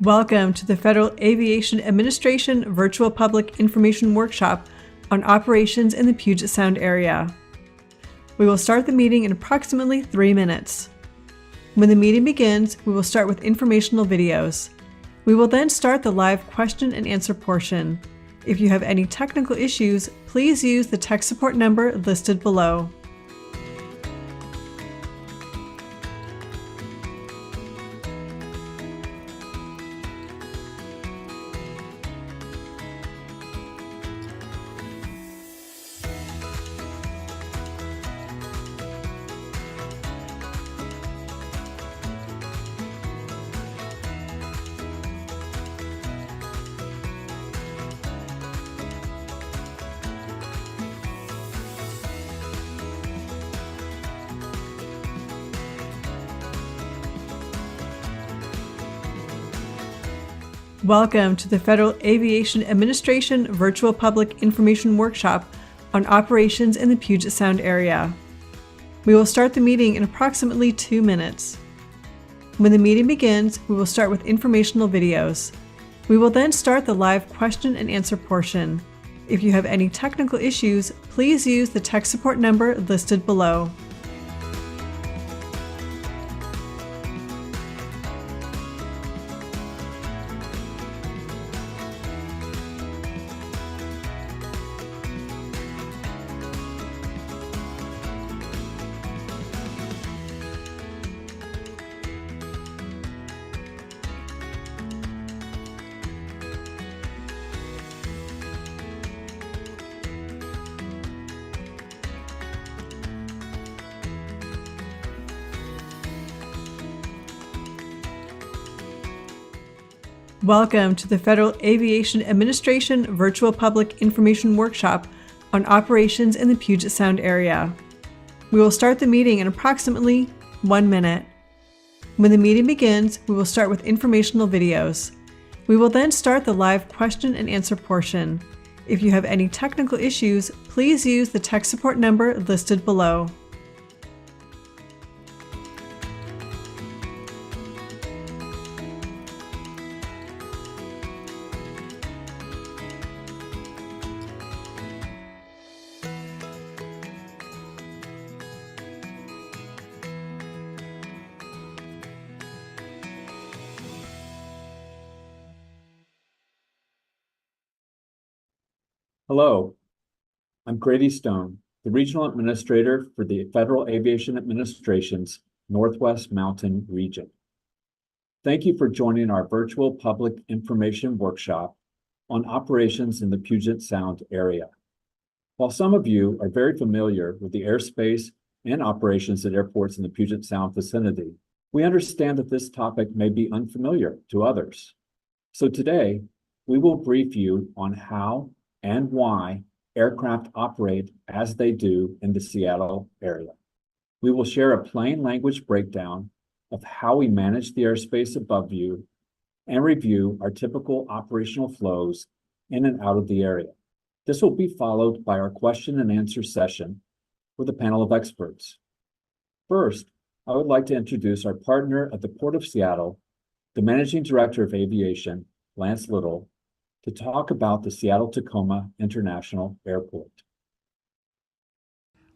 Welcome to the Federal Aviation Administration Virtual Public Information Workshop on operations in the Puget Sound area. We will start the meeting in approximately 3 minutes. When the meeting begins, we will start with informational videos. We will then start the live question and answer portion. If you have any technical issues, please use the tech support number listed below. Welcome to the Federal Aviation Administration Virtual Public Information Workshop on operations in the Puget Sound area. We will start the meeting in approximately 2 minutes. When the meeting begins, we will start with informational videos. We will then start the live question and answer portion. If you have any technical issues, please use the tech support number listed below. Welcome to the Federal Aviation Administration Virtual Public Information Workshop on operations in the Puget Sound area. We will start the meeting in approximately 1 minute. When the meeting begins, we will start with informational videos. We will then start the live question and answer portion. If you have any technical issues, please use the tech support number listed below. Hello, I'm Grady Stone, the Regional Administrator for the Federal Aviation Administration's Northwest Mountain Region. Thank you for joining our virtual public information workshop on operations in the Puget Sound area. While some of you are very familiar with the airspace and operations at airports in the Puget Sound vicinity, we understand that this topic may be unfamiliar to others. So today, we will brief you on how and why aircraft operate as they do in the Seattle area. We will share a plain language breakdown of how we manage the airspace above you and review our typical operational flows in and out of the area. This will be followed by our question and answer session with a panel of experts. First, I would like to introduce our partner at the Port of Seattle, the Managing Director of Aviation, Lance Little, to talk about the Seattle-Tacoma International Airport.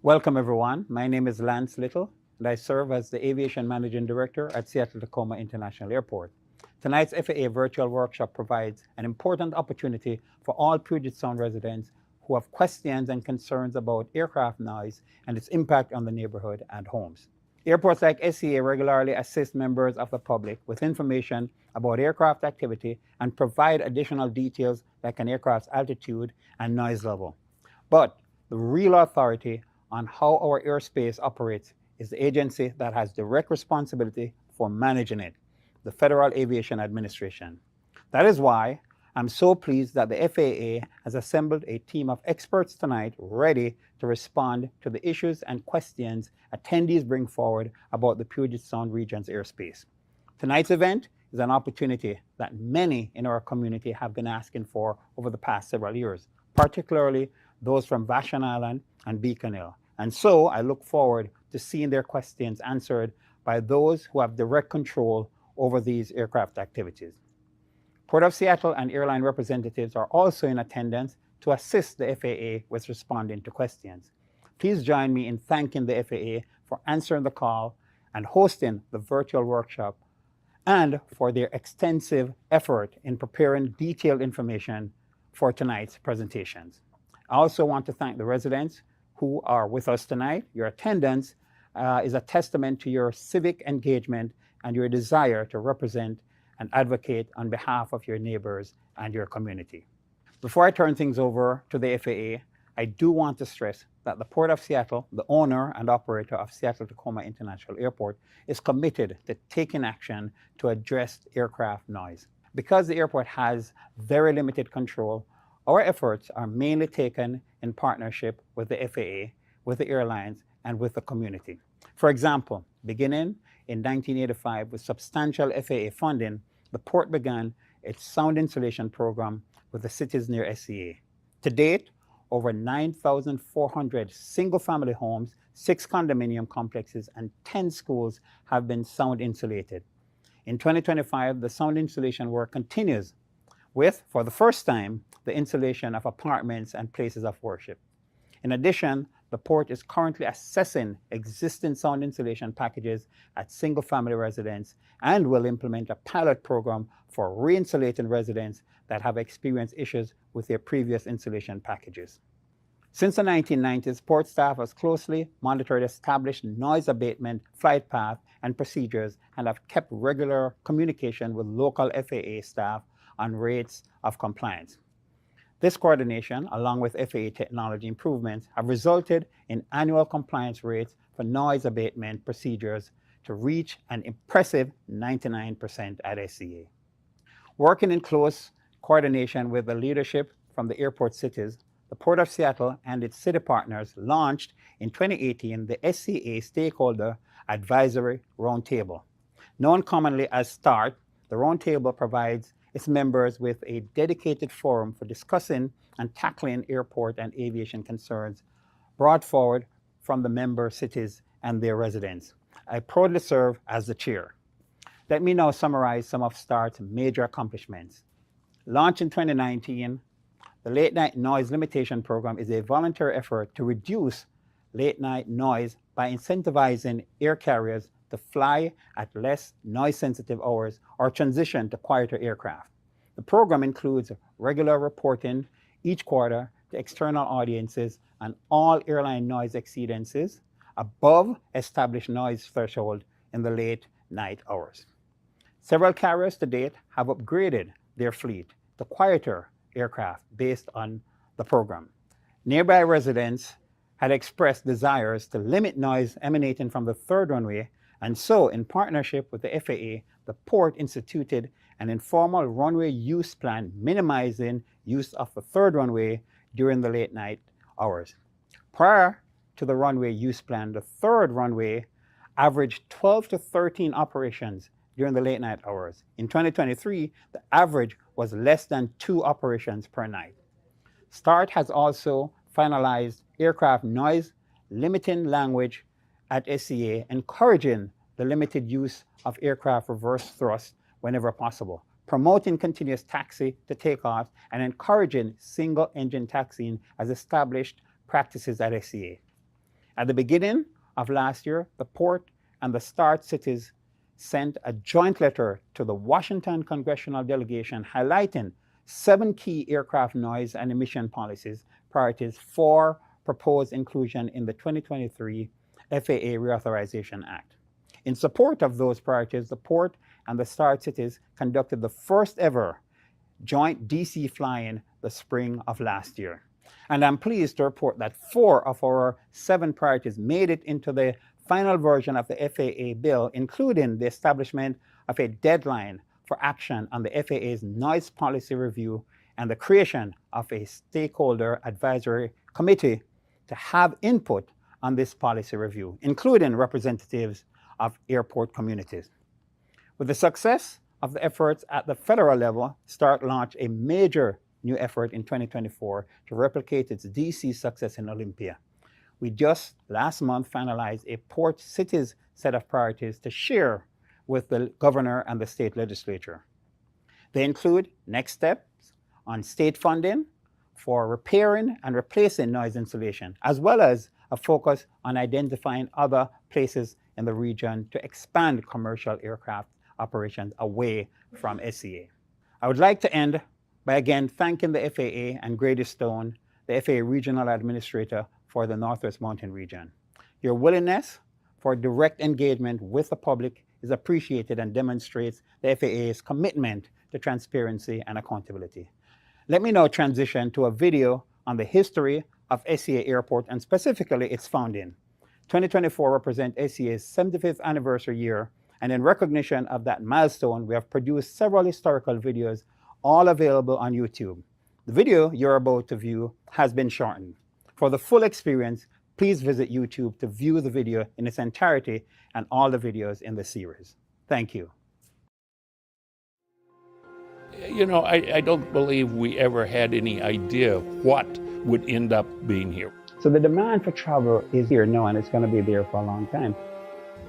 Welcome, everyone. My name is Lance Little, and I serve as the Aviation Managing Director at Seattle-Tacoma International Airport. Tonight's FAA virtual workshop provides an important opportunity for all Puget Sound residents who have questions and concerns about aircraft noise and its impact on the neighborhood and homes. Airports like SCA regularly assist members of the public with information about aircraft activity and provide additional details like an aircraft's altitude and noise level. But the real authority on how our airspace operates is the agency that has direct responsibility for managing it, the Federal Aviation Administration. That is why I'm so pleased that the FAA has assembled a team of experts tonight ready to respond to the issues and questions attendees bring forward about the Puget Sound region's airspace. Tonight's event is an opportunity that many in our community have been asking for over the past several years, particularly those from Vashon Island and Beacon Hill. And so I look forward to seeing their questions answered by those who have direct control over these aircraft activities. Port of Seattle and airline representatives are also in attendance to assist the FAA with responding to questions. Please join me in thanking the FAA for answering the call and hosting the virtual workshop, and for their extensive effort in preparing detailed information for tonight's presentations. I also want to thank the residents who are with us tonight. Your attendance is a testament to your civic engagement and your desire to represent and advocate on behalf of your neighbors and your community. Before I turn things over to the FAA, I do want to stress that the Port of Seattle, the owner and operator of Seattle-Tacoma International Airport, is committed to taking action to address aircraft noise. Because the airport has very limited control, our efforts are mainly taken in partnership with the FAA, with the airlines, and with the community. For example, beginning in 1985 with substantial FAA funding, the port began its sound insulation program with the cities near SCA. To date, over 9,400 single-family homes, 6 condominium complexes, and 10 schools have been sound insulated. In 2025, the sound insulation work continues with, for the first time, the insulation of apartments and places of worship. In addition, the port is currently assessing existing sound insulation packages at single-family residents and will implement a pilot program for re-insulating residents that have experienced issues with their previous insulation packages. Since the 1990s, port staff has closely monitored established noise abatement flight path and procedures and have kept regular communication with local FAA staff on rates of compliance. This coordination, along with FAA technology improvements, have resulted in annual compliance rates for noise abatement procedures to reach an impressive 99% at SCA. Working in close coordination with the leadership from the airport cities, the Port of Seattle and its city partners launched in 2018 the SCA Stakeholder Advisory Roundtable. Known commonly as START, the Roundtable provides its members with a dedicated forum for discussing and tackling airport and aviation concerns brought forward from the member cities and their residents. I proudly serve as the chair. Let me now summarize some of START's major accomplishments. Launched in 2019, the Late Night Noise Limitation Program is a voluntary effort to reduce late night noise by incentivizing air carriers to fly at less noise-sensitive hours or transition to quieter aircraft. The program includes regular reporting each quarter to external audiences on all airline noise exceedances above established noise threshold in the late night hours. Several carriers to date have upgraded their fleet to quieter aircraft based on the program. Nearby residents had expressed desires to limit noise emanating from the third runway, and so, in partnership with the FAA, the port instituted an informal runway use plan minimizing use of the third runway during the late night hours. Prior to the runway use plan, the third runway averaged 12 to 13 operations during the late night hours. In 2023, the average was less than 2 operations per night. START has also finalized aircraft noise limiting language at SCA, encouraging the limited use of aircraft reverse thrust whenever possible, promoting continuous taxi to takeoff, and encouraging single-engine taxiing as established practices at SCA. At the beginning of last year, the port and the START cities sent a joint letter to the Washington congressional delegation highlighting 7 key aircraft noise and emission policies priorities for proposed inclusion in the 2023 FAA Reauthorization Act. In support of those priorities, the port and the START cities conducted the first ever joint DC flying the spring of last year. And I'm pleased to report that 4 of our 7 priorities made it into the final version of the FAA bill, including the establishment of a deadline for action on the FAA's noise policy review and the creation of a stakeholder advisory committee to have input on this policy review, including representatives of airport communities. With the success of the efforts at the federal level, START launched a major new effort in 2024 to replicate its DC success in Olympia. We just last month finalized a port cities set of priorities to share with the governor and the state legislature. They include next steps on state funding for repairing and replacing noise insulation, as well as a focus on identifying other places in the region to expand commercial aircraft operations away from SCA. I would like to end by again thanking the FAA and Grady Stone, the FAA Regional Administrator for the Northwest Mountain region. Your willingness for direct engagement with the public is appreciated and demonstrates the FAA's commitment to transparency and accountability. Let me now transition to a video on the history of SCA Airport and specifically its founding. 2024 represents SCA's 75th anniversary year, and in recognition of that milestone, we have produced several historical videos, all available on YouTube. The video you're about to view has been shortened. For the full experience, please visit YouTube to view the video in its entirety and all the videos in the series. Thank you. You know, I don't believe we ever had any idea what would end up being here. So the demand for travel is here now, and it's going to be there for a long time.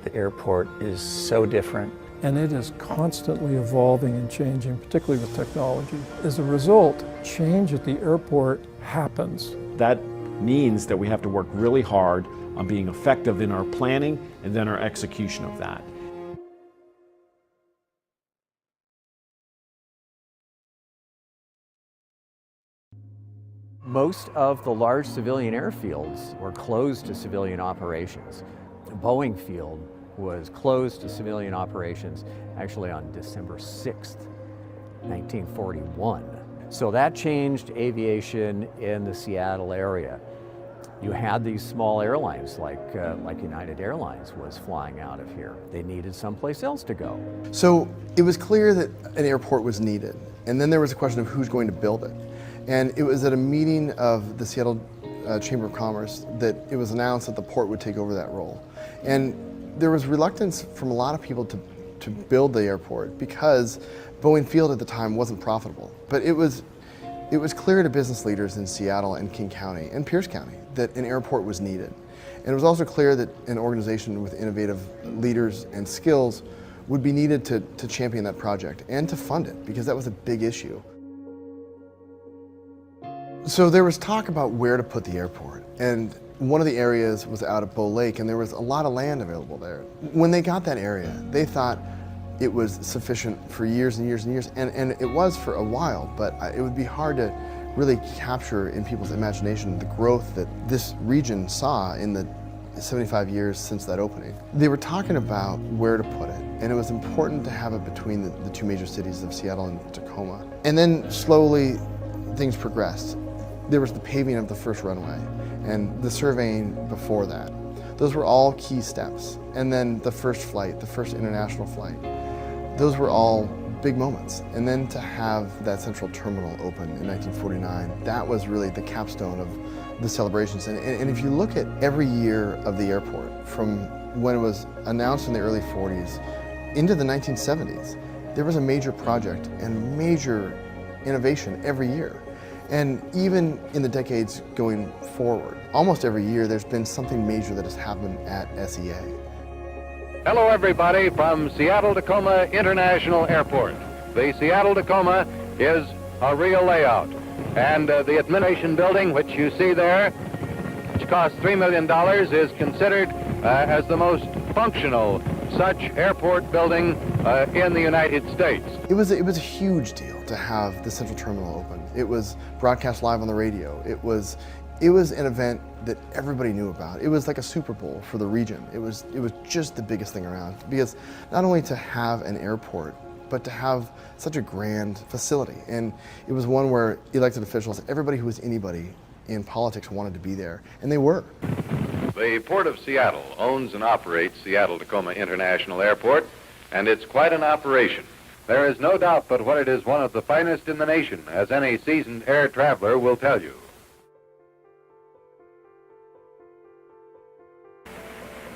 The airport is so different. And it is constantly evolving and changing, particularly with technology. As a result, change at the airport happens. That means that we have to work really hard on being effective in our planning and then our execution of that. Most of the large civilian airfields were closed to civilian operations. Boeing Field was closed to civilian operations actually on December 6th, 1941. So that changed aviation in the Seattle area. You had these small airlines like United Airlines was flying out of here. They needed someplace else to go. So it was clear that an airport was needed. And then there was a question of who's going to build it. And it was at a meeting of the Seattle Chamber of Commerce that it was announced that the port would take over that role. And there was reluctance from a lot of people to build the airport because Boeing Field at the time wasn't profitable. But it was clear to business leaders in Seattle and King County and Pierce County that an airport was needed. And it was also clear that an organization with innovative leaders and skills would be needed to champion that project and to fund it, because that was a big issue. So there was talk about where to put the airport, and one of the areas was out at Bow Lake, and there was a lot of land available there. When they got that area, they thought it was sufficient for years and years and years, and it was for a while, but it would be hard to really capture in people's imagination the growth that this region saw in the 75 years since that opening. They were talking about where to put it, and it was important to have it between the two major cities of Seattle and Tacoma. And then slowly things progressed. There was the paving of the first runway and the surveying before that. Those were all key steps. And then the first flight, the first international flight, those were all big moments. And then to have that central terminal open in 1949, that was really the capstone of the celebrations. And if you look at every year of the airport, from when it was announced in the early 40s into the 1970s, there was a major project and major innovation every year. And even in the decades going forward, almost every year there's been something major that has happened at SEA. Hello everybody from Seattle-Tacoma International Airport. The Seattle-Tacoma is a real layout. And the administration building, which you see there, which cost $3 million, is considered as the most functional such airport building in the United States. It was a huge deal to have the central terminal open. It was broadcast live on the radio. It was an event that everybody knew about. It was like a Super Bowl for the region. It was just the biggest thing around, because not only to have an airport, but to have such a grand facility. And it was one where elected officials, everybody who was anybody in politics wanted to be there, and they were. The Port of Seattle owns and operates Seattle-Tacoma International Airport, and it's quite an operation. There is no doubt but what it is one of the finest in the nation, as any seasoned air traveler will tell you.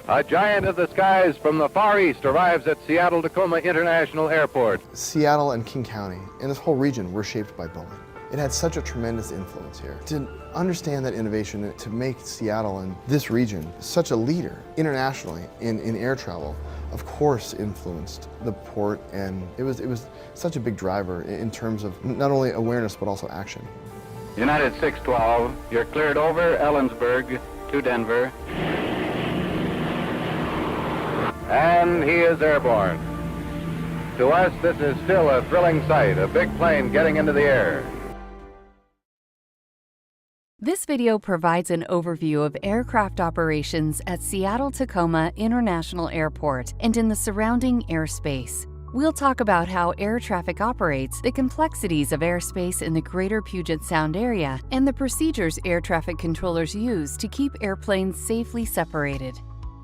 A giant of the skies from the Far East arrives at Seattle-Tacoma International Airport. Seattle and King County and this whole region were shaped by Boeing. It had such a tremendous influence here. To understand that innovation, to make Seattle and this region such a leader internationally in air travel, of course influenced the port, and it was such a big driver in terms of not only awareness but also action. United 612, you're cleared over Ellensburg to Denver. And he is airborne. To us, this is still a thrilling sight, a big plane getting into the air. This video provides an overview of aircraft operations at Seattle-Tacoma International Airport and in the surrounding airspace. We'll talk about how air traffic operates, the complexities of airspace in the greater Puget Sound area, and the procedures air traffic controllers use to keep airplanes safely separated.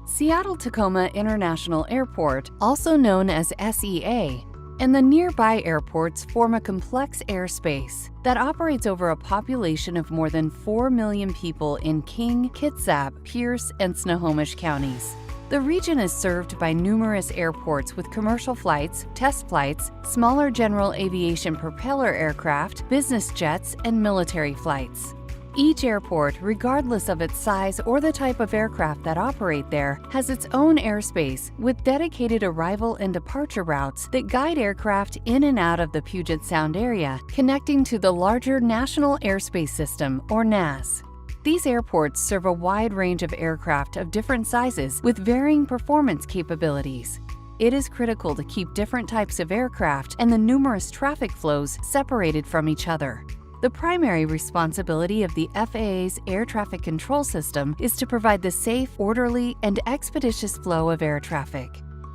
Seattle-Tacoma International Airport, also known as SEA, and the nearby airports form a complex airspace that operates over a population of more than 4 million people in King, Kitsap, Pierce, and Snohomish counties. The region is served by numerous airports with commercial flights, test flights, smaller general aviation propeller aircraft, business jets, and military flights. Each airport, regardless of its size or the type of aircraft that operate there, has its own airspace with dedicated arrival and departure routes that guide aircraft in and out of the Puget Sound area, connecting to the larger National Airspace System, or NAS. These airports serve a wide range of aircraft of different sizes with varying performance capabilities. It is critical to keep different types of aircraft and the numerous traffic flows separated from each other. The primary responsibility of the FAA's air traffic control system is to provide the safe, orderly, and expeditious flow of air traffic.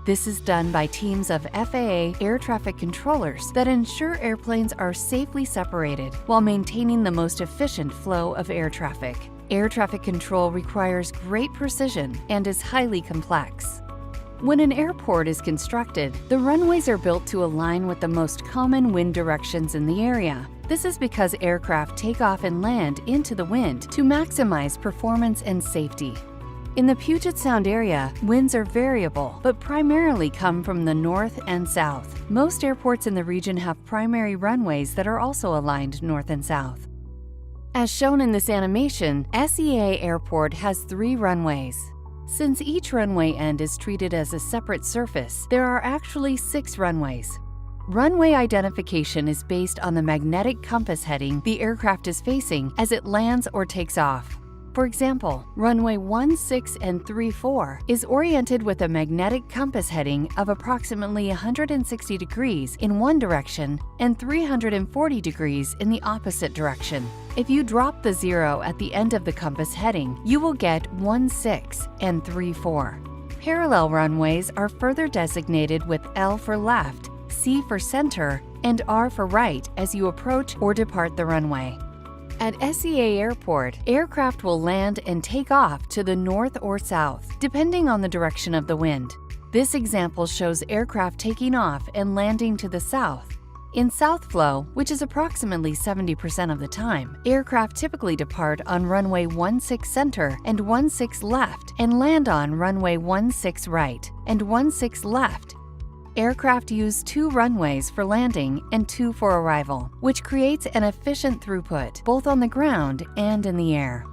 This is done by teams of FAA air traffic controllers that ensure airplanes are safely separated while maintaining the most efficient flow of air traffic. Air traffic control requires great precision and is highly complex. When an airport is constructed, the runways are built to align with the most common wind directions in the area. This is because aircraft take off and land into the wind to maximize performance and safety. In the Puget Sound area, winds are variable, but primarily come from the north and south. Most airports in the region have primary runways that are also aligned north and south. As shown in this animation, SEA Airport has 3 runways. Since each runway end is treated as a separate surface, there are actually 6 runways. Runway identification is based on the magnetic compass heading the aircraft is facing as it lands or takes off. For example, runway 16 and 34 is oriented with a magnetic compass heading of approximately 160 degrees in one direction and 340 degrees in the opposite direction. If you drop the 0 at the end of the compass heading, you will get 16 and 34. Parallel runways are further designated with L for left, C for center, and R for right as you approach or depart the runway. At SEA Airport, aircraft will land and take off to the north or south, depending on the direction of the wind. This example shows aircraft taking off and landing to the south. In south flow, which is approximately 70% of the time, aircraft typically depart on runway 16 center and 16 left and land on runway 16 right and 16 left. Aircraft use 2 runways for landing and 2 for arrival, which creates an efficient throughput both on the ground and in the air.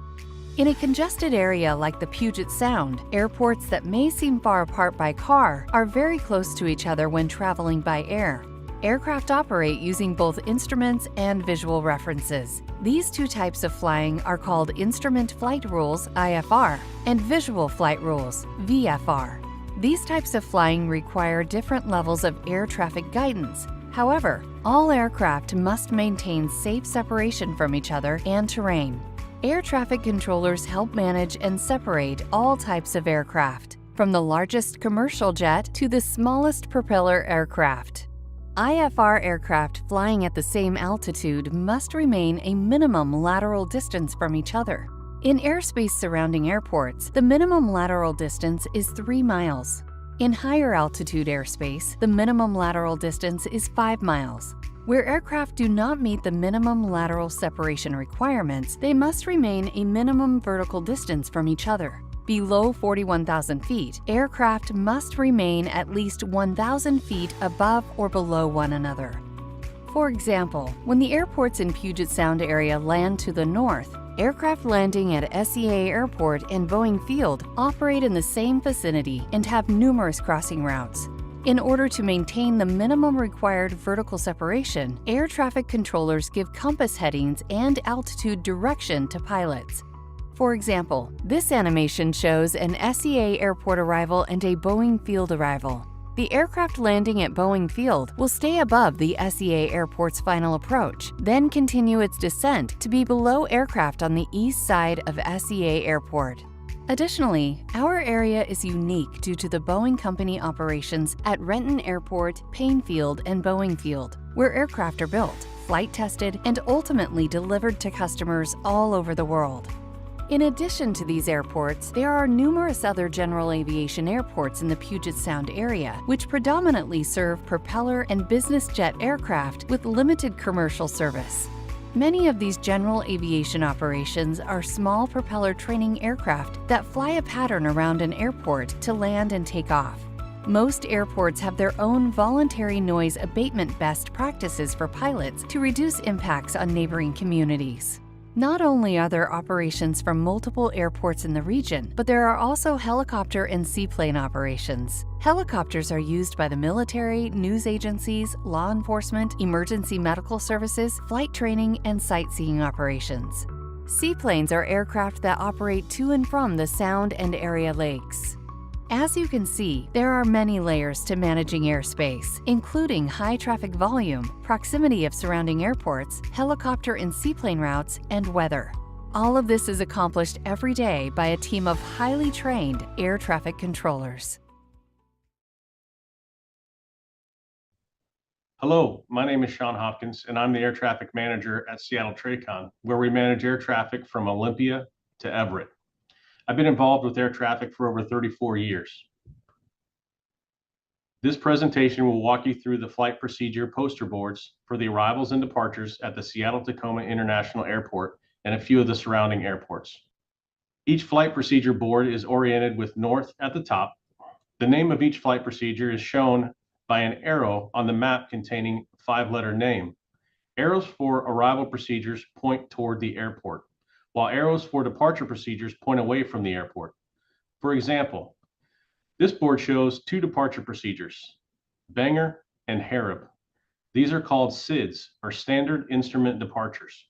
In a congested area like the Puget Sound, airports that may seem far apart by car are very close to each other when traveling by air. Aircraft operate using both instruments and visual references. These 2 types of flying are called Instrument Flight Rules (IFR) and Visual Flight Rules (VFR). These types of flying require different levels of air traffic guidance. However, all aircraft must maintain safe separation from each other and terrain. Air traffic controllers help manage and separate all types of aircraft, from the largest commercial jet to the smallest propeller aircraft. IFR aircraft flying at the same altitude must remain a minimum lateral distance from each other. In airspace surrounding airports, the minimum lateral distance is 3 miles. In higher altitude airspace, the minimum lateral distance is 5 miles. Where aircraft do not meet the minimum lateral separation requirements, they must remain a minimum vertical distance from each other. Below 41,000 feet, aircraft must remain at least 1,000 feet above or below one another. For example, when the airports in Puget Sound area land to the north, aircraft landing at SEA Airport and Boeing Field operate in the same vicinity and have numerous crossing routes. In order to maintain the minimum required vertical separation, air traffic controllers give compass headings and altitude direction to pilots. For example, this animation shows an SEA Airport arrival and a Boeing Field arrival. The aircraft landing at Boeing Field will stay above the SEA Airport's final approach, then continue its descent to be below aircraft on the east side of SEA Airport. Additionally, our area is unique due to the Boeing Company operations at Renton Airport, Payne Field, and Boeing Field, where aircraft are built, flight tested, and ultimately delivered to customers all over the world. In addition to these airports, there are numerous other general aviation airports in the Puget Sound area, which predominantly serve propeller and business jet aircraft with limited commercial service. Many of these general aviation operations are small propeller training aircraft that fly a pattern around an airport to land and take off. Most airports have their own voluntary noise abatement best practices for pilots to reduce impacts on neighboring communities. Not only are there operations from multiple airports in the region, but there are also helicopter and seaplane operations. Helicopters are used by the military, news agencies, law enforcement, emergency medical services, flight training, and sightseeing operations. Seaplanes are aircraft that operate to and from the Sound and area lakes. As you can see, there are many layers to managing airspace, including high traffic volume, proximity of surrounding airports, helicopter and seaplane routes, and weather. All of this is accomplished every day by a team of highly trained air traffic controllers. Hello, my name is Sean Hopkins, and I'm the air traffic manager at Seattle TRACON, where we manage air traffic from Olympia to Everett. I've been involved with air traffic for over 34 years. This presentation will walk you through the flight procedure poster boards for the arrivals and departures at the Seattle-Tacoma International Airport and a few of the surrounding airports. Each flight procedure board is oriented with north at the top. The name of each flight procedure is shown by an arrow on the map containing a 5-letter name. Arrows for arrival procedures point toward the airport, while arrows for departure procedures point away from the airport. For example, this board shows 2 departure procedures, Banger and Harib. These are called SIDs, or Standard Instrument Departures.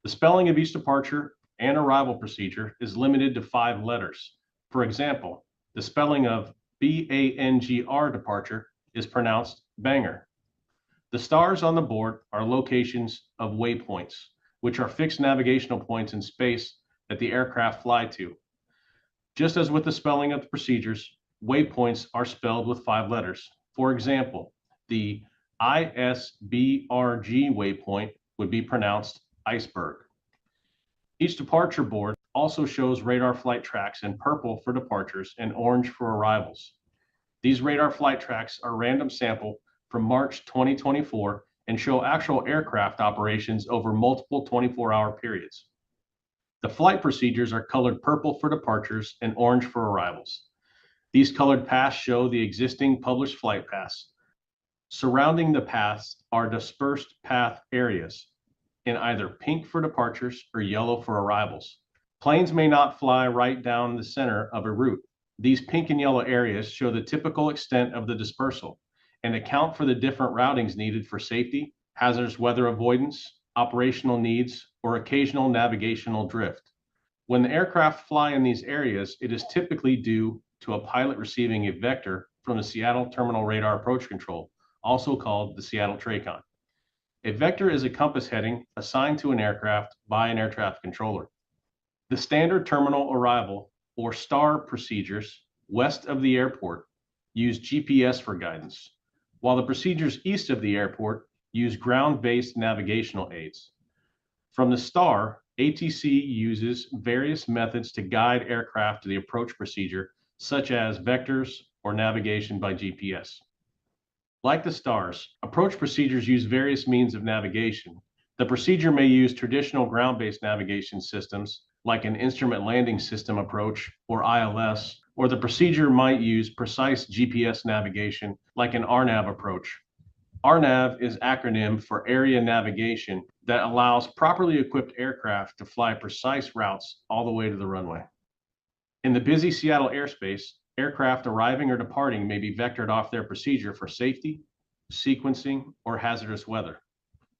The spelling of each departure and arrival procedure is limited to 5 letters. For example, the spelling of BANGR departure is pronounced Banger. The stars on the board are locations of waypoints, which are fixed navigational points in space that the aircraft fly to. Just as with the spelling of the procedures, waypoints are spelled with 5 letters. For example, the ISBRG waypoint would be pronounced iceberg. Each departure board also shows radar flight tracks in purple for departures and orange for arrivals. These radar flight tracks are random sample from March 2024 and show actual aircraft operations over multiple 24-hour periods. The flight procedures are colored purple for departures and orange for arrivals. These colored paths show the existing published flight paths. Surrounding the paths are dispersed path areas in either pink for departures or yellow for arrivals. Planes may not fly right down the center of a route. These pink and yellow areas show the typical extent of the dispersal and account for the different routings needed for safety, hazardous weather avoidance, operational needs, or occasional navigational drift. When the aircraft fly in these areas, it is typically due to a pilot receiving a vector from the Seattle Terminal Radar Approach Control, also called the Seattle TRACON. A vector is a compass heading assigned to an aircraft by an air traffic controller. The standard terminal arrival, or STAR procedures, west of the airport use GPS for guidance, while the procedures east of the airport use ground-based navigational aids. From the STAR, ATC uses various methods to guide aircraft to the approach procedure, such as vectors or navigation by GPS. Like the STARs, approach procedures use various means of navigation. The procedure may use traditional ground-based navigation systems, like an instrument landing system approach, or ILS, or the procedure might use precise GPS navigation, like an RNAV approach. RNAV is acronym for Area Navigation that allows properly equipped aircraft to fly precise routes all the way to the runway. In the busy Seattle airspace, aircraft arriving or departing may be vectored off their procedure for safety, sequencing, or hazardous weather.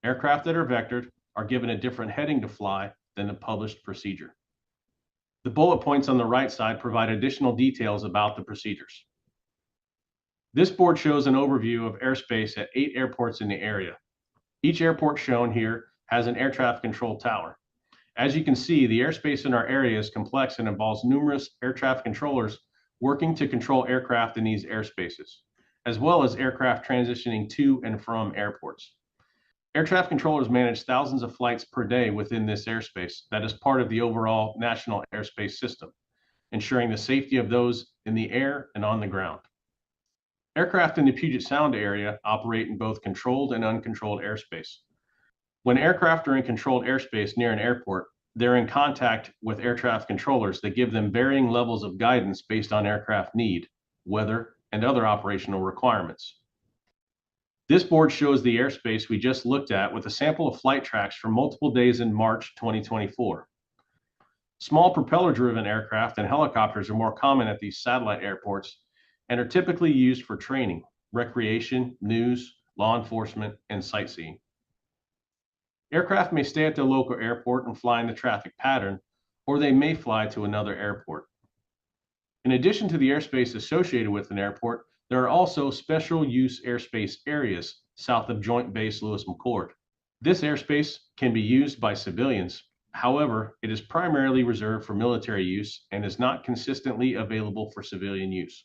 Aircraft that are vectored are given a different heading to fly than the published procedure. The bullet points on the right side provide additional details about the procedures. This board shows an overview of airspace at 8 airports in the area. Each airport shown here has an air traffic control tower. As you can see, the airspace in our area is complex and involves numerous air traffic controllers working to control aircraft in these airspaces, as well as aircraft transitioning to and from airports. Air traffic controllers manage thousands of flights per day within this airspace that is part of the overall national airspace system, ensuring the safety of those in the air and on the ground. Aircraft in the Puget Sound area operate in both controlled and uncontrolled airspace. When aircraft are in controlled airspace near an airport, they're in contact with air traffic controllers that give them varying levels of guidance based on aircraft need, weather, and other operational requirements. This board shows the airspace we just looked at with a sample of flight tracks for multiple days in March 2024. Small propeller-driven aircraft and helicopters are more common at these satellite airports and are typically used for training, recreation, news, law enforcement, and sightseeing. Aircraft may stay at their local airport and fly in the traffic pattern, or they may fly to another airport. In addition to the airspace associated with an airport, there are also special use airspace areas south of Joint Base Lewis-McChord. This airspace can be used by civilians. However, it is primarily reserved for military use and is not consistently available for civilian use.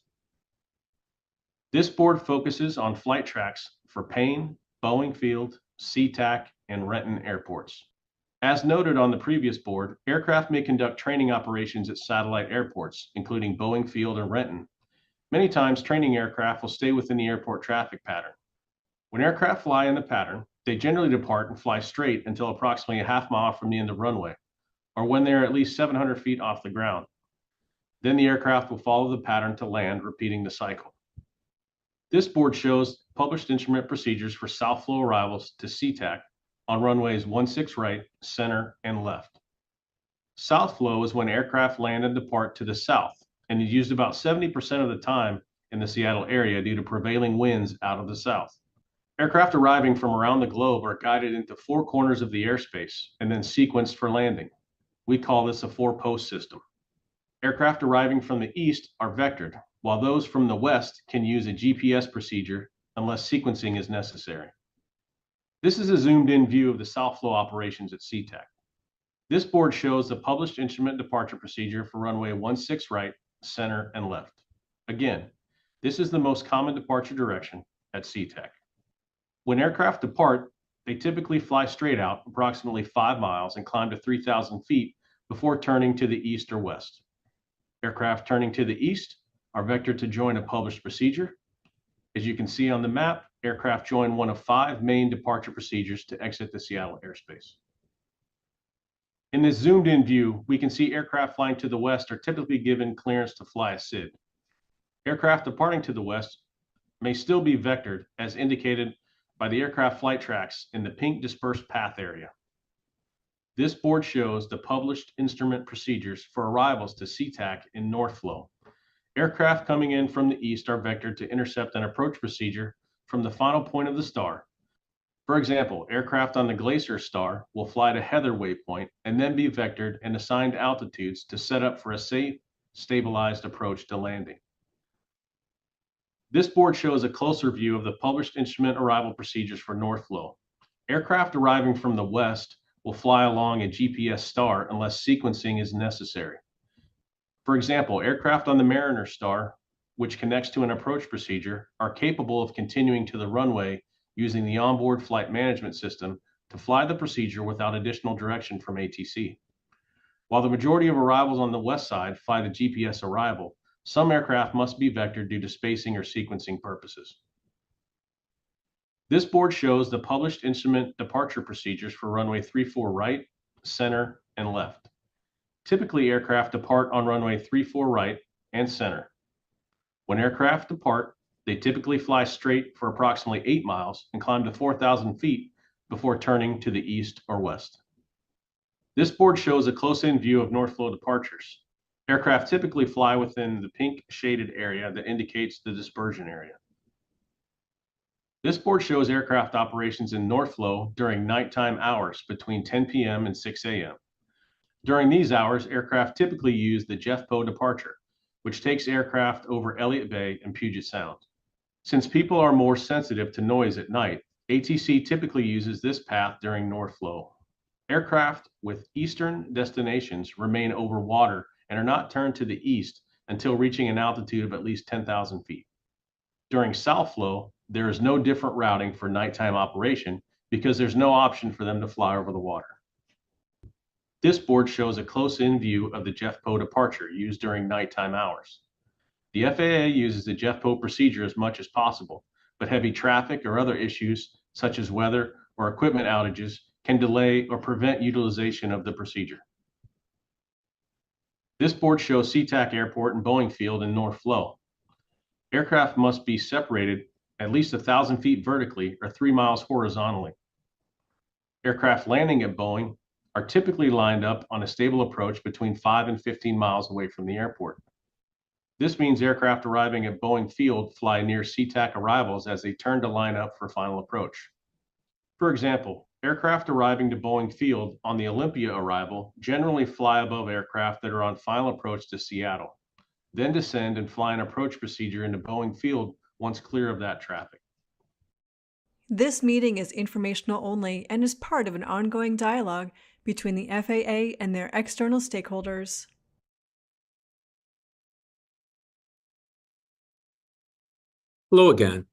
This board focuses on flight tracks for Payne, Boeing Field, Sea-Tac, and Renton airports. As noted on the previous board, aircraft may conduct training operations at satellite airports, including Boeing Field and Renton. Many times, training aircraft will stay within the airport traffic pattern. When aircraft fly in the pattern, they generally depart and fly straight until approximately a half mile from the end of runway, or when they are at least 700 feet off the ground. Then the aircraft will follow the pattern to land, repeating the cycle. This board shows published instrument procedures for south flow arrivals to Sea-Tac on runways 16 right, center, and left. South flow is when aircraft land and depart to the south, and is used about 70% of the time in the Seattle area due to prevailing winds out of the south. Aircraft arriving from around the globe are guided into 4 corners of the airspace and then sequenced for landing. We call this a 4-post system. Aircraft arriving from the east are vectored, while those from the west can use a GPS procedure unless sequencing is necessary. This is a zoomed-in view of the south flow operations at Sea-Tac. This board shows the published instrument departure procedure for runway 16 right, center, and left. Again, this is the most common departure direction at Sea-Tac. When aircraft depart, they typically fly straight out approximately 5 miles and climb to 3,000 feet before turning to the east or west. Aircraft turning to the east are vectored to join a published procedure. As you can see on the map, aircraft join one of 5 main departure procedures to exit the Seattle airspace. In this zoomed-in view, we can see aircraft flying to the west are typically given clearance to fly a SID. Aircraft departing to the west may still be vectored as indicated by the aircraft flight tracks in the pink dispersed path area. This board shows the published instrument procedures for arrivals to Sea-Tac in north flow. Aircraft coming in from the east are vectored to intercept an approach procedure from the final point of the star. For example, aircraft on the Glacier Star will fly to Heather waypoint and then be vectored and assigned altitudes to set up for a safe, stabilized approach to landing. This board shows a closer view of the published instrument arrival procedures for north flow. Aircraft arriving from the west will fly along a GPS star unless sequencing is necessary. For example, aircraft on the Mariner Star, which connects to an approach procedure, are capable of continuing to the runway using the onboard flight management system to fly the procedure without additional direction from ATC. While the majority of arrivals on the west side fly the GPS arrival, some aircraft must be vectored due to spacing or sequencing purposes. This board shows the published instrument departure procedures for runway 34 right, center, and left. Typically, aircraft depart on runway 34 right and center. When aircraft depart, They typically fly straight for approximately 8 miles and climb to 4,000 feet before turning to the east or west. This board shows a close-in view of north flow departures. Aircraft typically fly within the pink shaded area that indicates the dispersion area. This board shows aircraft operations in north flow during nighttime hours between 10 p.m. and 6 a.m. During these hours, aircraft typically use the Jeff Poe departure, which takes aircraft over Elliott Bay and Puget Sound. Since people are more sensitive to noise at night, ATC typically uses this path during north flow. Aircraft with eastern destinations remain over water and are not turned to the east until reaching an altitude of at least 10,000 feet. During south flow, there is no different routing for nighttime operation because there's no option for them to fly over the water. This board shows a close-in view of the Jeff Poe departure used during nighttime hours. The FAA uses the Jeff Poe procedure as much as possible, but heavy traffic or other issues such as weather or equipment outages can delay or prevent utilization of the procedure. This board shows Sea-Tac Airport and Boeing Field in north flow. Aircraft must be separated at least 1,000 feet vertically or 3 miles horizontally. Aircraft landing at Boeing are typically lined up on a stable approach between 5 and 15 miles away from the airport. This means aircraft arriving at Boeing Field fly near Sea-Tac arrivals as they turn to line up for final approach. For example, aircraft arriving to Boeing Field on the Olympia arrival generally fly above aircraft that are on final approach to Seattle, then descend and fly an approach procedure into Boeing Field once clear of that traffic. This meeting is informational only and is part of an ongoing dialogue between the FAA and their external stakeholders. Hello again.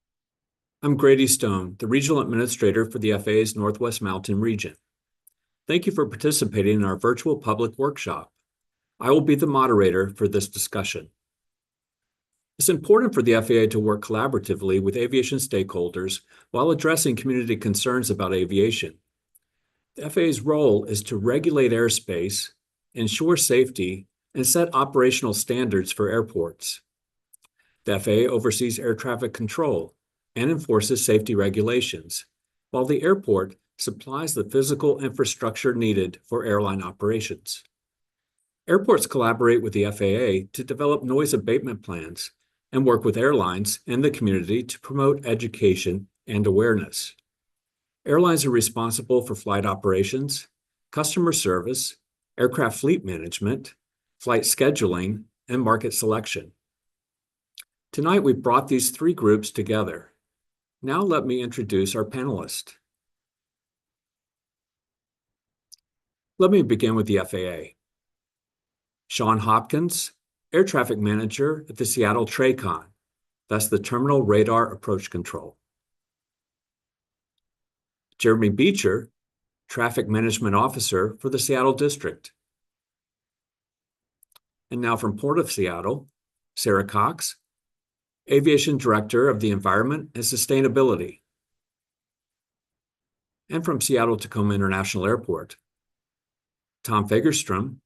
I'm Grady Stone, the Regional Administrator for the FAA's Northwest Mountain region. Thank you for participating in our virtual public workshop. I will be the moderator for this discussion. It's important for the FAA to work collaboratively with aviation stakeholders while addressing community concerns about aviation. The FAA's role is to regulate airspace, ensure safety, and set operational standards for airports. The FAA oversees air traffic control and enforces safety regulations, while the airport supplies the physical infrastructure needed for airline operations. Airports collaborate with the FAA to develop noise abatement plans and work with airlines and the community to promote education and awareness. Airlines are responsible for flight operations, customer service, aircraft fleet management, flight scheduling, and market selection. Tonight, we brought these three groups together. Now let me introduce our panelists. Let me begin with the FAA. Sean Hopkins, Air Traffic Manager at the Seattle TRACON. That's the Terminal Radar Approach Control. Jeremy Beecher, Traffic Management Officer for the Seattle District. And now from Port of Seattle, Sarah Cox, Aviation Director of the Environment and Sustainability. And from Seattle-Tacoma International Airport, Tom Fagerstrom,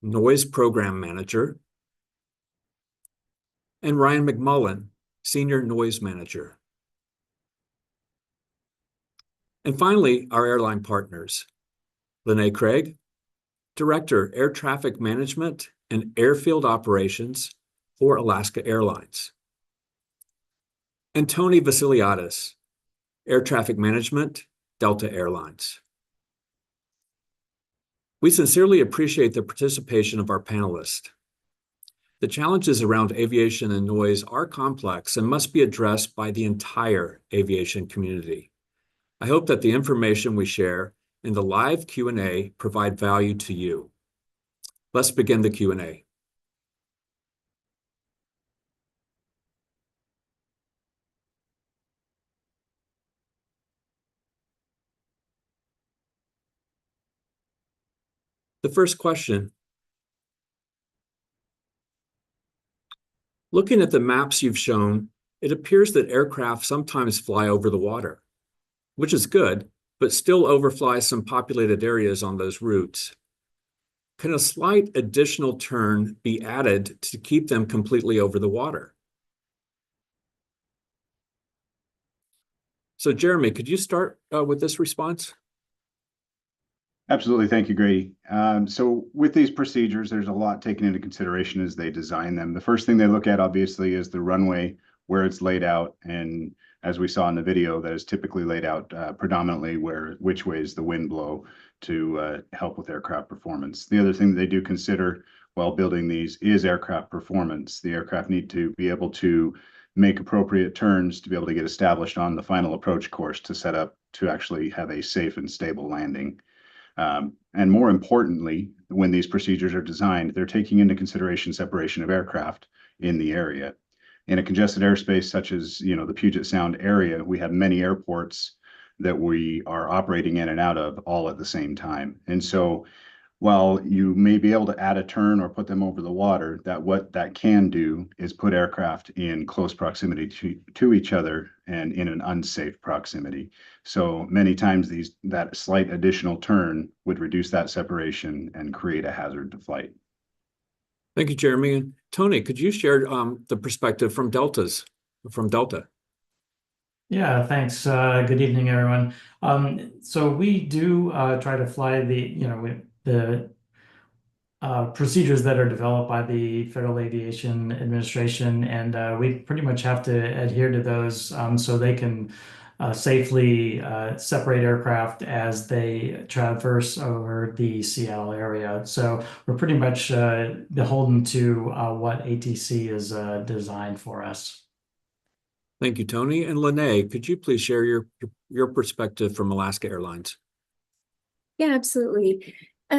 Noise Program Manager, and Ryan McMullan, Senior Noise Manager. And finally, our airline partners, Lynae Craig, Director, Air Traffic Management and Airfield Operations for Alaska Airlines, and Tony Vassiladis, Air Traffic Management, Delta Airlines. We sincerely appreciate the participation of our panelists. The challenges around aviation and noise are complex and must be addressed by the entire aviation community. I hope that the information we share in the live Q&A provide value to you. Let's begin the Q&A. The first question. Looking at the maps you've shown, it appears that aircraft sometimes fly over the water, which is good, but still overfly some populated areas on those routes. Can a slight additional turn be added to keep them completely over the water? So Jeremy, could you start with this response? Absolutely. Thank you, Grady. So with these procedures, there's a lot taken into consideration as they design them. The first thing they look at, obviously, is the runway, where it's laid out. And as we saw in the video, that is typically laid out predominantly which ways the wind blow to help with aircraft performance. The other thing that they do consider while building these is aircraft performance. The aircraft need to be able to make appropriate turns to be able to get established on the final approach course to set up to actually have a safe and stable landing. And more importantly, when these procedures are designed, they're taking into consideration separation of aircraft in the area. In a congested airspace such as, the Puget Sound area, we have many airports that we are operating in and out of all at the same time. And so while you may be able to add a turn or put them over the water, what that can do is put aircraft in close proximity to each other and in an unsafe proximity. So many times that slight additional turn would reduce that separation and create a hazard to flight. Thank you, Jeremy. And Tony, could you share the perspective from Delta? Yeah, thanks. Good evening, everyone. So we do try to fly the procedures that are developed by the Federal Aviation Administration, and we pretty much have to adhere to those so they can safely separate aircraft as they traverse over the Seattle area. So we're pretty much beholden to what ATC is designed for us. Thank you, Tony. And Lynae, could you please share your perspective from Alaska Airlines? Yeah, absolutely.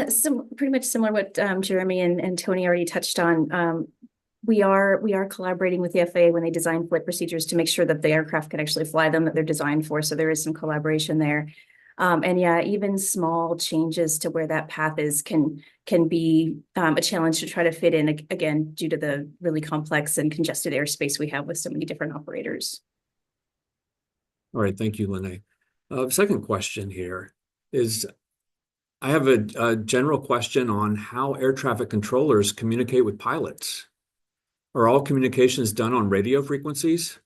So pretty much similar what Jeremy and Tony already touched on. We are collaborating with the FAA when they design flight procedures to make sure that the aircraft can actually fly them that they're designed for. So there is some collaboration there. And yeah, even small changes to where that path is can be a challenge to try to fit in, again, due to the really complex and congested airspace we have with so many different operators. All right, thank you, Lynae. Second question here is, I have a general question on how air traffic controllers communicate with pilots. Are all communications done on radio frequencies?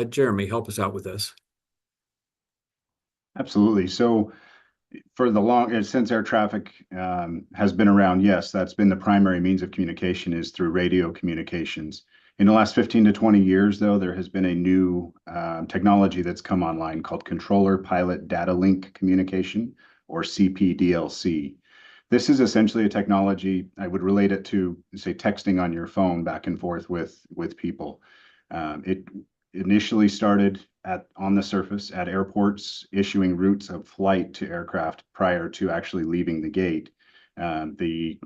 Jeremy, help us out with this. Absolutely. So for since air traffic has been around, yes, that's been the primary means of communication is through radio communications. In the last 15 to 20 years, though, there has been a new technology that's come online called Controller Pilot Data Link Communication, or CPDLC. This is essentially a technology, I would relate it to, say, texting on your phone back and forth with people. It initially started on the surface at airports, issuing routes of flight to aircraft prior to actually leaving the gate. The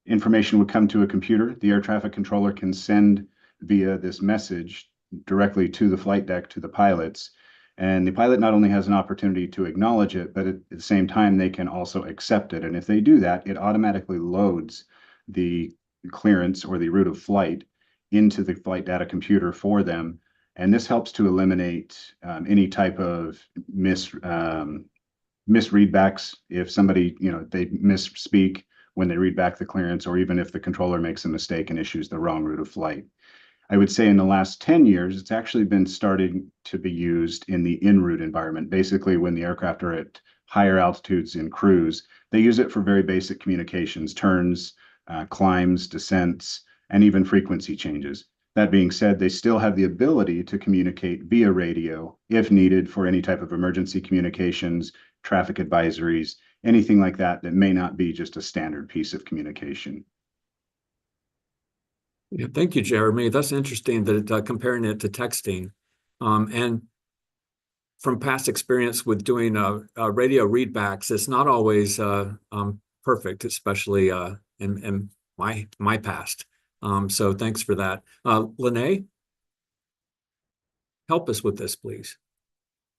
information would come to a computer. The air traffic controller can send via this message directly to the flight deck, to the pilots. And the pilot not only has an opportunity to acknowledge it, but at the same time, they can also accept it. And if they do that, it automatically loads the clearance or the route of flight into the flight data computer for them. And this helps to eliminate any type of misreadbacks. If somebody, they misspeak when they read back the clearance, or even if the controller makes a mistake and issues the wrong route of flight. I would say in the last 10 years, it's actually been starting to be used in the en route environment. Basically, when the aircraft are at higher altitudes in cruise, they use it for very basic communications, turns, climbs, descents, and even frequency changes. That being said, they still have the ability to communicate via radio if needed for any type of emergency communications, traffic advisories, anything like that that may not be just a standard piece of communication. Yeah, thank you, Jeremy. That's interesting that comparing it to texting. And from past experience with doing radio readbacks, it's not always perfect, especially in my past. So thanks for that. Lynae, help us with this, please.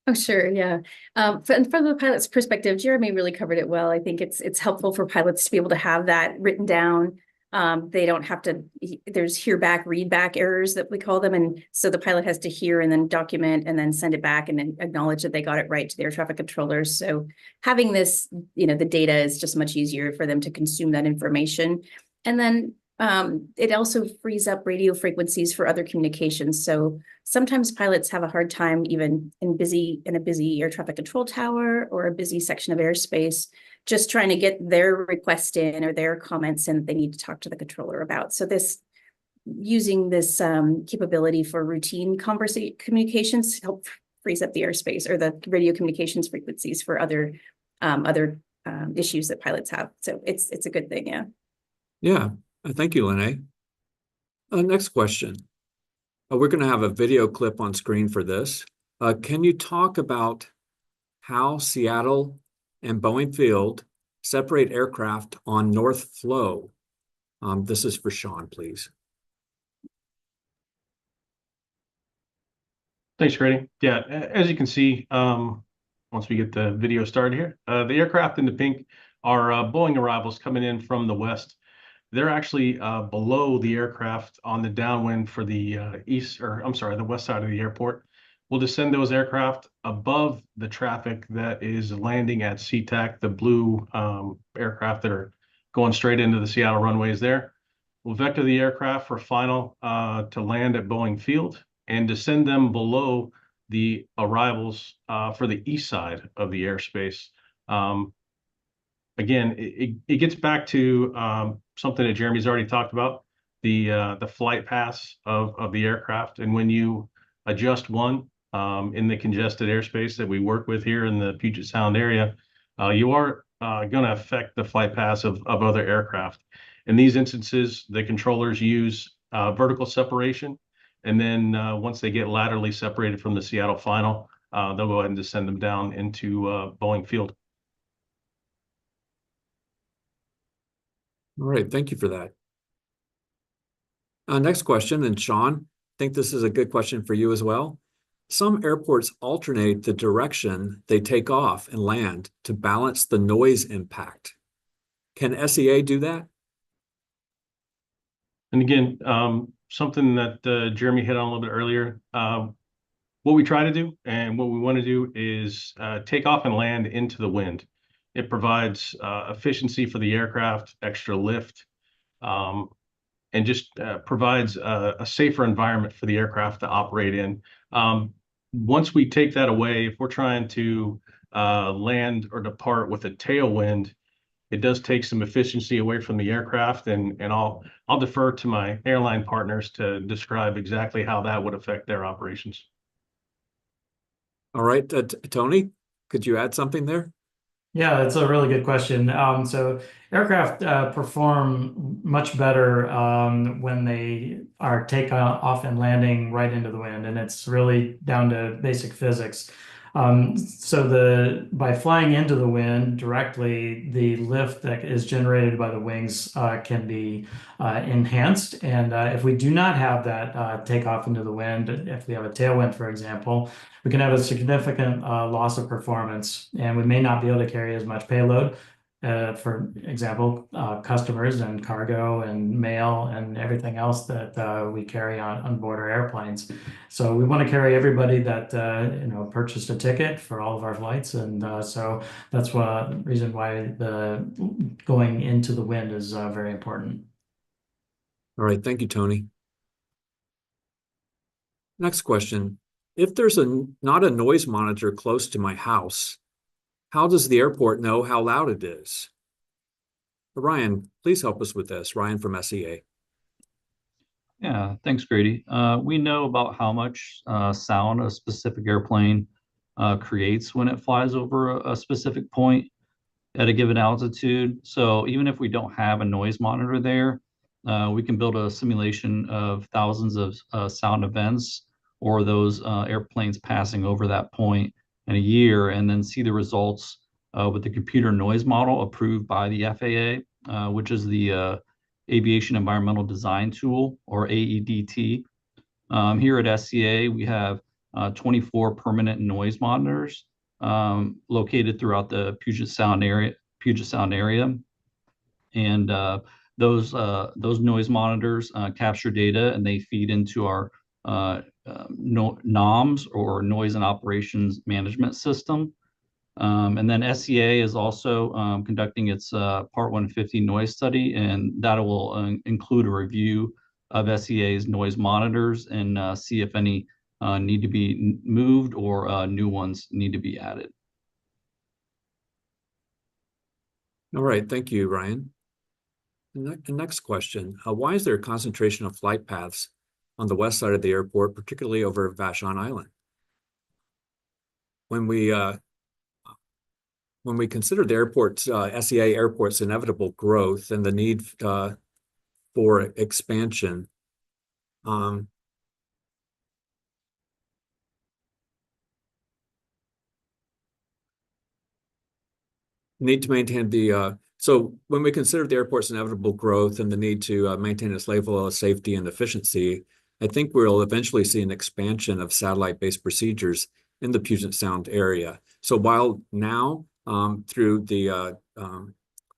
Oh, sure. Yeah. From the pilot's perspective, Jeremy really covered it well. I think it's helpful for pilots to be able to have that written down. They don't have to, there's hear back, read back errors that we call them. And so the pilot has to hear and then document and then send it back and then acknowledge that they got it right to the air traffic controllers. So having this, the data is just much easier for them to consume that information. And then It also frees up radio frequencies for other communications. So sometimes pilots have a hard time even in a busy air traffic control tower or a busy section of airspace, just trying to get their request in or their comments in that they need to talk to the controller about. So using this capability for routine communications help frees up the airspace or the radio communications frequencies for other issues that pilots have. So it's a good thing, yeah. Yeah, thank you, Lynae. Next question. We're going to have a video clip on screen for this. Can you talk about how Seattle and Boeing Field separate aircraft on North Flow? This is for Sean, please. Thanks, Grady. Yeah, as you can see, once we get the video started here, the aircraft in the pink are Boeing arrivals coming in from the west. They're actually below the aircraft on the downwind for the the west side of the airport. We'll descend those aircraft above the traffic that is landing at Sea-Tac, the blue aircraft that are going straight into the Seattle runways there. We'll vector the aircraft for final to land at Boeing Field and descend them below the arrivals for the east side of the airspace. Again, it gets back to something that Jeremy's already talked about, the flight paths of the aircraft. And when you adjust one in the congested airspace that we work with here in the Puget Sound area, you are going to affect the flight paths of other aircraft. In these instances, the controllers use vertical separation. And then once they get laterally separated from the Seattle final, they'll go ahead and descend them down into Boeing Field. All right, thank you for that. Next question, and Sean, I think this is a good question for you as well. Some airports alternate the direction they take off and land to balance the noise impact. Can SEA do that? And again, something that Jeremy hit on a little bit earlier, what we try to do and what we want to do is take off and land into the wind. It provides efficiency for the aircraft, extra lift, and just provides a safer environment for the aircraft to operate in. Once we take that away, if we're trying to land or depart with a tailwind, it does take some efficiency away from the aircraft, and I'll defer to my airline partners to describe exactly how that would affect their operations. All right, Tony, could you add something there? Yeah, that's a really good question. So aircraft perform much better when they are taking off and landing right into the wind, and it's really down to basic physics. So by flying into the wind directly, the lift that is generated by the wings can be enhanced. And if we do not have that takeoff into the wind, if we have a tailwind, for example, we can have a significant loss of performance, and we may not be able to carry as much payload. For example, customers and cargo and mail and everything else that we carry on board our airplanes. So we want to carry everybody that purchased a ticket for all of our flights, and so that's the reason why the going into the wind is very important. All right, thank you, Tony. Next question. If there's not a noise monitor close to my house, how does the airport know how loud it is? Ryan, please help us with this. Ryan from SEA. Yeah, thanks, Grady. We know about how much sound a specific airplane creates when it flies over a specific point at a given altitude. So even if we don't have a noise monitor there, we can build a simulation of thousands of sound events or those airplanes passing over that point in a year, and then see the results with the computer noise model approved by the FAA, which is the Aviation Environmental Design Tool, or AEDT. Here at SCA, we have 24 permanent noise monitors located throughout the Puget Sound area, and those noise monitors capture data, and they feed into our NOMS, or Noise and Operations Management System. And then SEA is also conducting its Part 150 noise study, and that will include a review of SEA's noise monitors and see if any need to be moved or new ones need to be added. All right, thank you, Ryan. The next question, why is there a concentration of flight paths on the west side of the airport, particularly over Vashon Island? When we consider the airport's, SEA airport's inevitable growth and the need for expansion, need to maintain the, so when we consider the airport's inevitable growth and the need to maintain its level of safety and efficiency, I think we'll eventually see an expansion of satellite-based procedures in the Puget Sound area. So while now, through the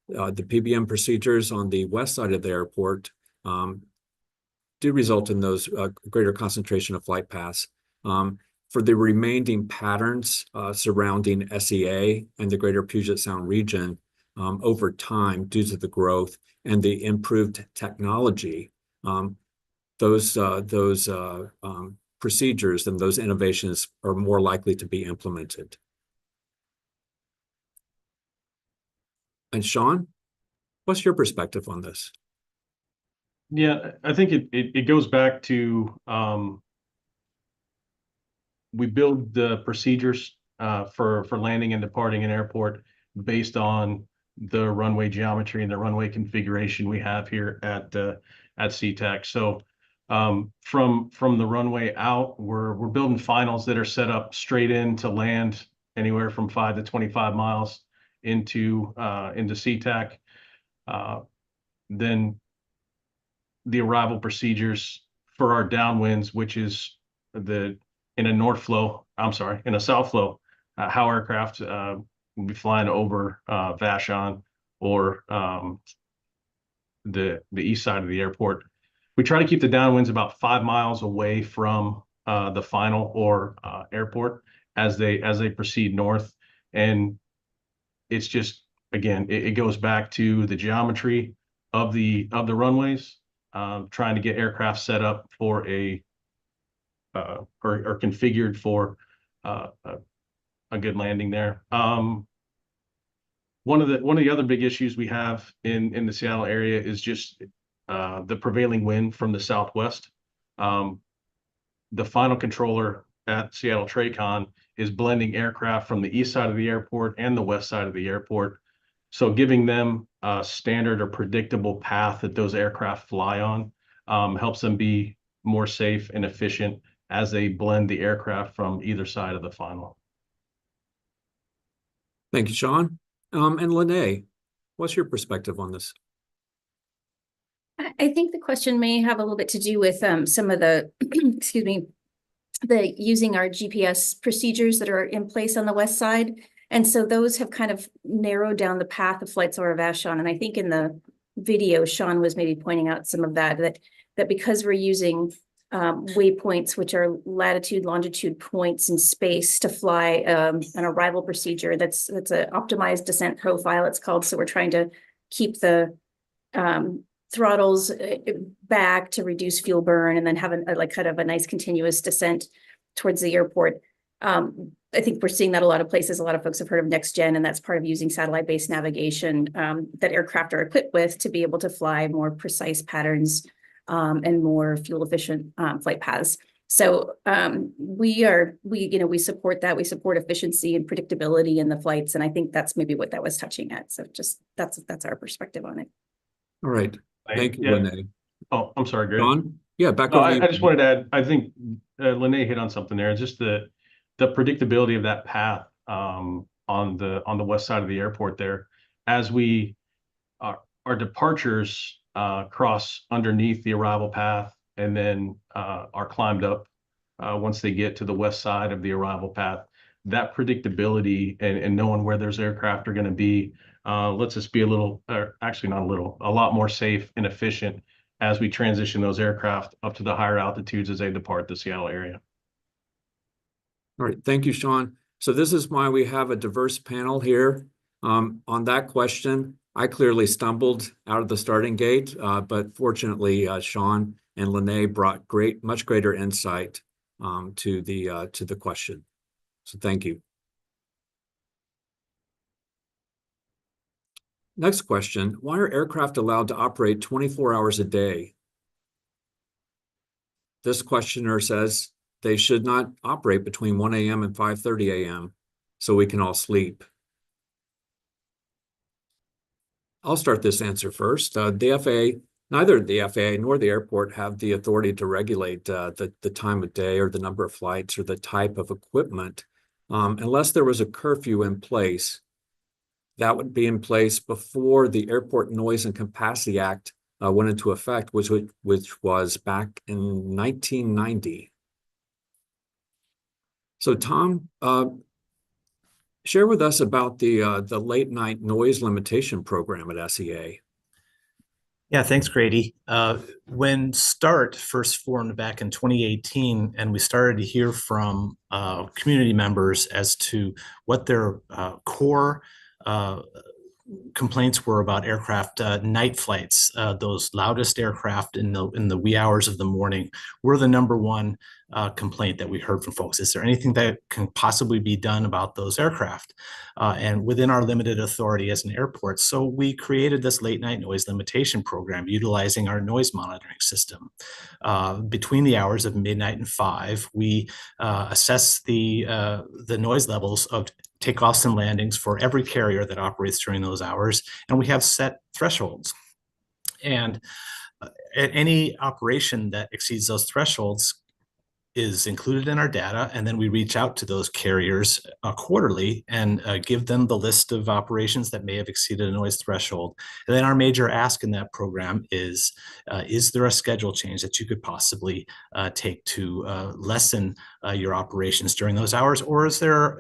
PBM procedures on the west side of the airport do result in those greater concentration of flight paths. For the remaining patterns surrounding SEA and the greater Puget Sound region, over time, due to the growth and the improved technology, those procedures and those innovations are more likely to be implemented. And Sean, what's your perspective on this? Yeah, I think it goes back to we build the procedures for landing and departing an airport based on the runway geometry and the runway configuration we have here at Sea-Tac. So from the runway out, we're building finals that are set up straight in to land anywhere from 5 to 25 miles into Sea-Tac. Then the arrival procedures for our downwinds, which is in a south flow, how aircraft will be flying over Vashon or the east side of the airport. We try to keep the downwinds about 5 miles away from the final or airport as they proceed north. And it's just, again, it goes back to the geometry of the runways, trying to get aircraft set up for or configured for a good landing there. One of the other big issues we have in the Seattle area is just the prevailing wind from the southwest. The final controller at Seattle TRACON is blending aircraft from the east side of the airport and the west side of the airport. So giving them a standard or predictable path that those aircraft fly on helps them be more safe and efficient as they blend the aircraft from either side of the final. Thank you, Sean. And Lynae, what's your perspective on this? I think the question may have a little bit to do with some of the, excuse me, the using our GPS procedures that are in place on the west side. And so those have kind of narrowed down the path of flights over Vashon. And I think in the video, Sean was maybe pointing out some of that because we're using waypoints, which are latitude, longitude points in space to fly an arrival procedure. That's an optimized descent profile, it's called. So we're trying to keep the throttles back to reduce fuel burn and then have kind of a nice continuous descent towards the airport. I think we're seeing that a lot of places. A lot of folks have heard of Next Gen, and that's part of using satellite-based navigation that aircraft are equipped with to be able to fly more precise patterns and more fuel-efficient flight paths. So we support that. We support efficiency and predictability in the flights, and I think that's maybe what that was touching at. So just that's our perspective on it. All right. Thank you, Lynae. Oh, I'm sorry, Grady. Sean? Yeah, back over to you. I just wanted to add, I think Lynae hit on something there. Just the predictability of that path on the west side of the airport there, as our departures cross underneath the arrival path and then are climbed up once they get to the west side of the arrival path. That predictability and knowing where those aircraft are going to be lets us be a lot more safe and efficient as we transition those aircraft up to the higher altitudes as they depart the Seattle area. All right, thank you, Sean. So this is why we have a diverse panel here. On that question, I clearly stumbled out of the starting gate, but fortunately, Sean and Lynae brought much greater insight to the question. So thank you. Next question, why are aircraft allowed to operate 24 hours a day? This questioner says they should not operate between 1 a.m. and 5:30 a.m. so we can all sleep. I'll start this answer first. The FAA, neither the FAA nor the airport have the authority to regulate the time of day or the number of flights or the type of equipment unless there was a curfew in place. That would be in place before the Airport Noise and Capacity Act went into effect, which was back in 1990. So Tom, share with us about the late night noise limitation program at SEA. Yeah, thanks, Grady. When START first formed back in 2018, and we started to hear from community members as to what their core complaints were about aircraft night flights, those loudest aircraft in the wee hours of the morning were the number one complaint that we heard from folks. Is there anything that can possibly be done about those aircraft? And within our limited authority as an airport, so we created this late night noise limitation program utilizing our noise monitoring system. Between the hours of midnight and 5, we assess the noise levels of takeoffs and landings for every carrier that operates during those hours, and we have set thresholds. And at any operation that exceeds those thresholds is included in our data, and then we reach out to those carriers quarterly and give them the list of operations that may have exceeded a noise threshold. And then our major ask in that program is there a schedule change that you could possibly take to lessen your operations during those hours, or is there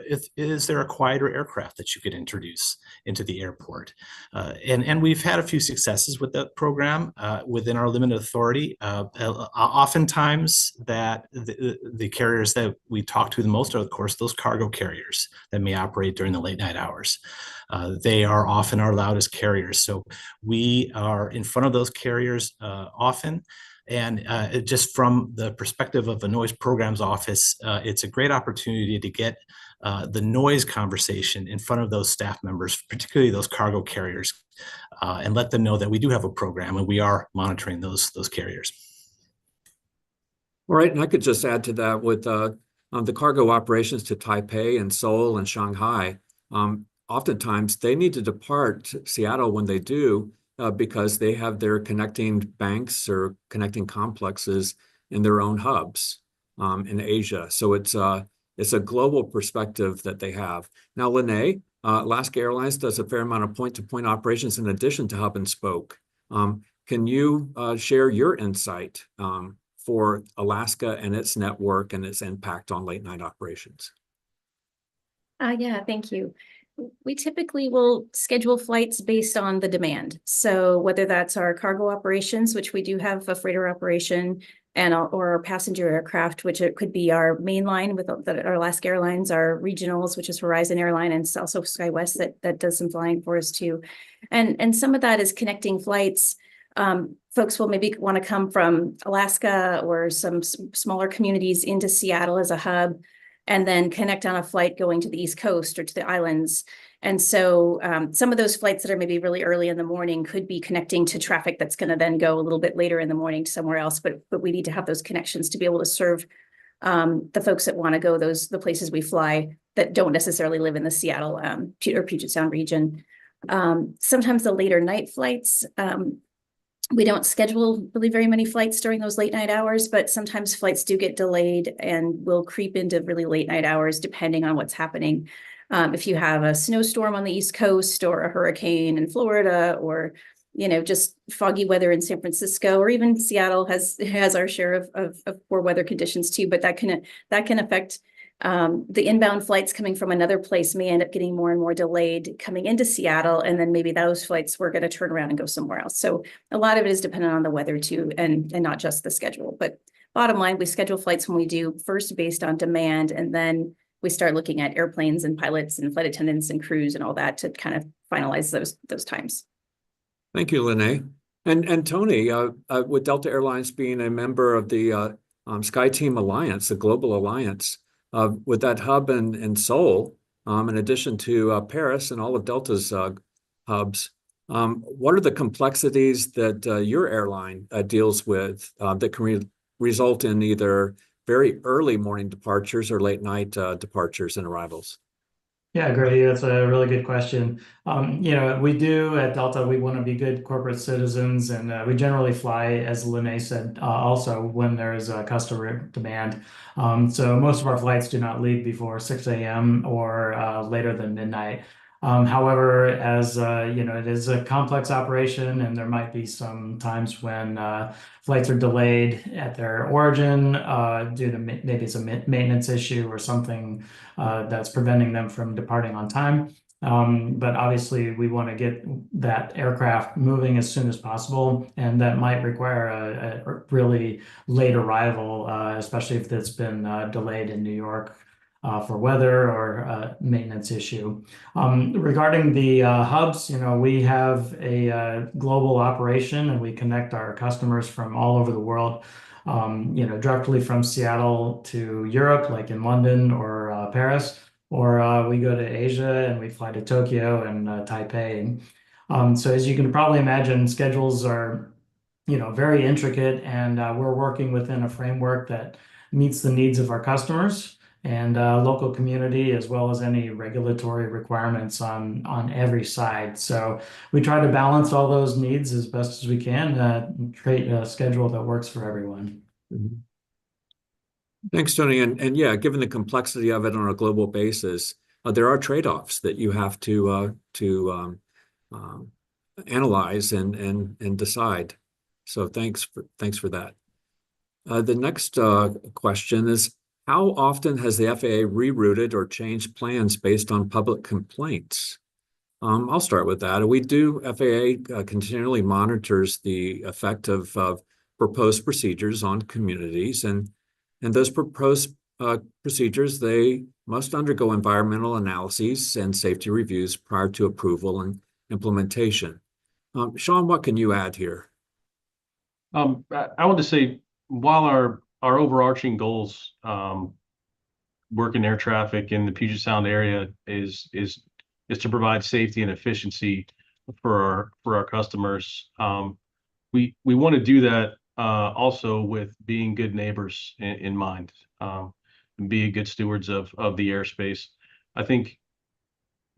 a quieter aircraft that you could introduce into the airport? And we've had a few successes with that program within our limited authority. Oftentimes that the carriers that we talk to the most are, of course, those cargo carriers that may operate during the late night hours. They are often our loudest carriers. So we are in front of those carriers often. And just from the perspective of a noise programs office, it's a great opportunity to get the noise conversation in front of those staff members, particularly those cargo carriers, and let them know that we do have a program and we are monitoring those carriers. All right, and I could just add to that with the cargo operations to Taipei and Seoul and Shanghai. Oftentimes, they need to depart Seattle when they do because they have their connecting banks or connecting complexes in their own hubs in Asia. So it's a global perspective that they have. Now, Lynae, Alaska Airlines does a fair amount of point-to-point operations in addition to hub and spoke. Can you share your insight for Alaska and its network and its impact on late night operations? Yeah, thank you. We typically will schedule flights based on the demand. So whether that's our cargo operations, which we do have a freighter operation, or our passenger aircraft, which it could be our mainline with our Alaska Airlines, our regionals, which is Horizon Airline, and also SkyWest that does some flying for us too. And some of that is connecting flights. Folks will maybe want to come from Alaska or some smaller communities into Seattle as a hub, and then connect on a flight going to the East Coast or to the islands. And so some of those flights that are maybe really early in the morning could be connecting to traffic that's going to then go a little bit later in the morning to somewhere else. But we need to have those connections to be able to serve the folks that want to go the places we fly that don't necessarily live in the Seattle or Puget Sound region. Sometimes the later night flights, we don't schedule really very many flights during those late night hours, but sometimes flights do get delayed and will creep into really late night hours depending on what's happening. If you have a snowstorm on the East Coast or a hurricane in Florida, or just foggy weather in San Francisco, or even Seattle has our share of poor weather conditions too, but that can affect the inbound flights coming from another place may end up getting more and more delayed coming into Seattle, and then maybe those flights were going to turn around and go somewhere else. So a lot of it is dependent on the weather too, and not just the schedule. But bottom line, we schedule flights when we do first based on demand, and then we start looking at airplanes and pilots and flight attendants and crews and all that to kind of finalize those times. Thank you, Lynae. And Tony, with Delta Airlines being a member of the SkyTeam Alliance, the global alliance, with that hub in Seoul, in addition to Paris and all of Delta's hubs, what are the complexities that your airline deals with that can result in either very early morning departures or late night departures and arrivals? Yeah, Grady, that's a really good question. We do at Delta, we want to be good corporate citizens, and we generally fly, as Lynae said, also when there's a customer demand. So most of our flights do not leave before 6 a.m. or later than midnight. However, as it is a complex operation, and there might be some times when flights are delayed at their origin due to maybe it's a maintenance issue or something that's preventing them from departing on time. But obviously, we want to get that aircraft moving as soon as possible, and that might require a really late arrival, especially if it's been delayed in New York for weather or maintenance issue. Regarding the hubs, we have a global operation, and we connect our customers from all over the world, directly from Seattle to Europe, like in London or Paris, or we go to Asia and we fly to Tokyo and Taipei. So as you can probably imagine, schedules are, very intricate, and we're working within a framework that meets the needs of our customers and local community, as well as any regulatory requirements on every side. So we try to balance all those needs as best as we can, and create a schedule that works for everyone. Mm-hmm. Thanks, Tony. And yeah, given the complexity of it on a global basis, there are trade-offs that you have to analyze and decide. So thanks for that. The next question is, how often has the FAA rerouted or changed plans based on public complaints? I'll start with that. FAA continually monitors the effect of proposed procedures on communities, and those proposed procedures, they must undergo environmental analyses and safety reviews prior to approval and implementation. Sean, what can you add here? I want to say, while our overarching goals, working air traffic in the Puget Sound area is to provide safety and efficiency for our customers. We want to do that also with being good neighbors in mind, and being good stewards of the airspace. I think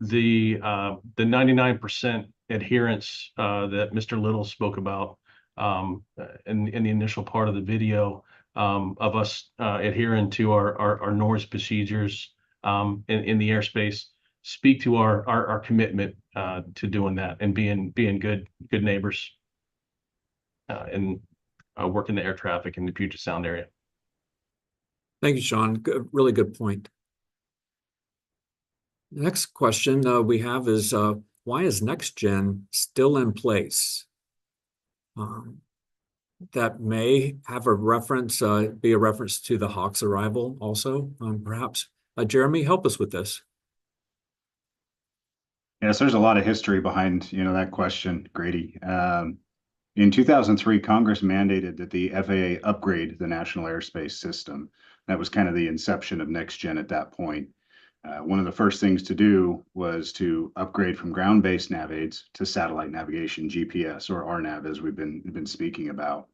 the 99% adherence that Mr. Little spoke about in the initial part of the video, of us adhering to our noise procedures in the airspace, speak to our commitment to doing that and being good neighbors and working the air traffic in the Puget Sound area. Thank you, Sean. Really good point. The next question we have is, why is NextGen still in place? That may have a reference, be a reference to the Hawk's arrival also, perhaps. Jeremy, help us with this. Yes, there's a lot of history behind, that question, Grady. In 2003, Congress mandated that the FAA upgrade the national airspace system. That was kind of the inception of NextGen at that point. One of the first things to do was to upgrade from ground-based nav aids to satellite navigation, GPS, or RNAV, as we've been speaking about.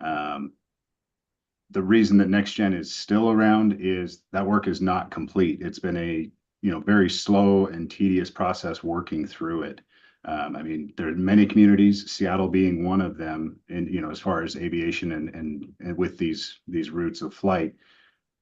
The reason that NextGen is still around is that work is not complete. It's been a very slow and tedious process working through it. There are many communities, Seattle being one of them, and as far as aviation and with these routes of flight.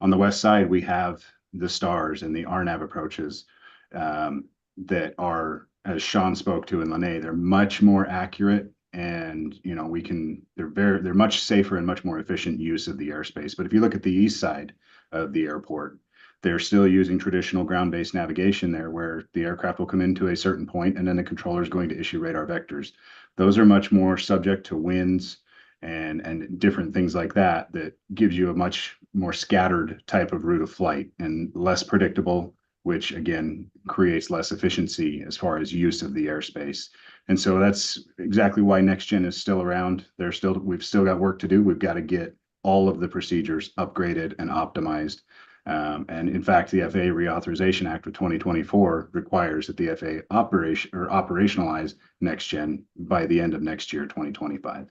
On the west side, we have the STARS and the RNAV approaches that are, as Sean spoke to in Lynae, they're much more accurate, and they're much safer and much more efficient use of the airspace. But if you look at the east side of the airport, they're still using traditional ground-based navigation there, where the aircraft will come into a certain point and then the controller is going to issue radar vectors. Those are much more subject to winds and different things like that gives you a much more scattered type of route of flight and less predictable, which again creates less efficiency as far as use of the airspace. And so that's exactly why NextGen is still around. We've still got work to do. We've got to get all of the procedures upgraded and optimized. And in fact, the FAA Reauthorization Act of 2024 requires that the FAA operationalize NextGen by the end of next year, 2025.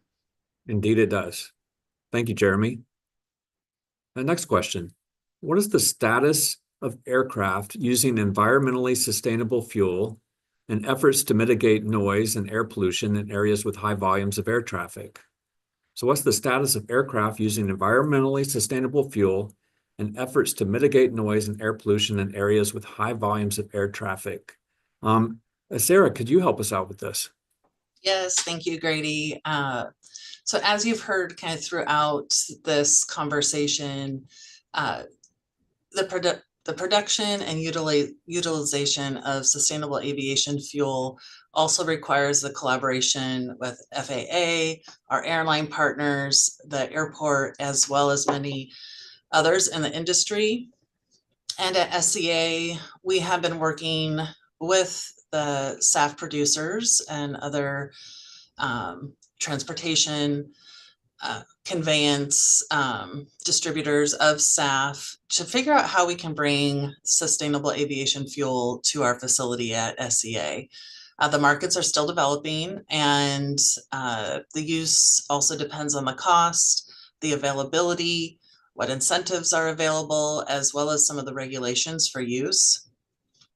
Indeed, it does. Thank you, Jeremy. The next question. What is the status of aircraft using environmentally sustainable fuel and efforts to mitigate noise and air pollution in areas with high volumes of air traffic? So what's the status of aircraft using environmentally sustainable fuel and efforts to mitigate noise and air pollution in areas with high volumes of air traffic? Sarah, could you help us out with this? Yes, thank you, Grady. So as you've heard kind of throughout this conversation, the production and utilization of sustainable aviation fuel also requires the collaboration with FAA, our airline partners, the airport, as well as many others in the industry. And at SCA, we have been working with the SAF producers and other transportation, conveyance, distributors of SAF to figure out how we can bring sustainable aviation fuel to our facility at SCA. The markets are still developing, and the use also depends on the cost, the availability, what incentives are available, as well as some of the regulations for use.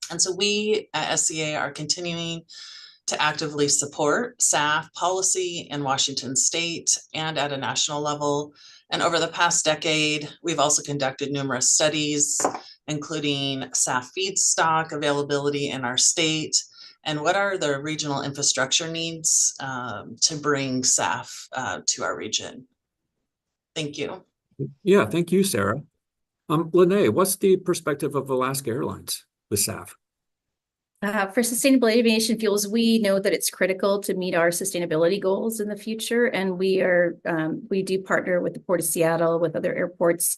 And so we at SCA are continuing to actively support SAF policy in Washington state and at a national level. And over the past decade, we've also conducted numerous studies, including SAF feedstock availability in our state, and what are the regional infrastructure needs to bring SAF to our region. Thank you. Yeah, thank you, Sarah. Lynae, what's the perspective of Alaska Airlines with SAF? For sustainable aviation fuels, we know that it's critical to meet our sustainability goals in the future, and we do partner with the Port of Seattle, with other airports.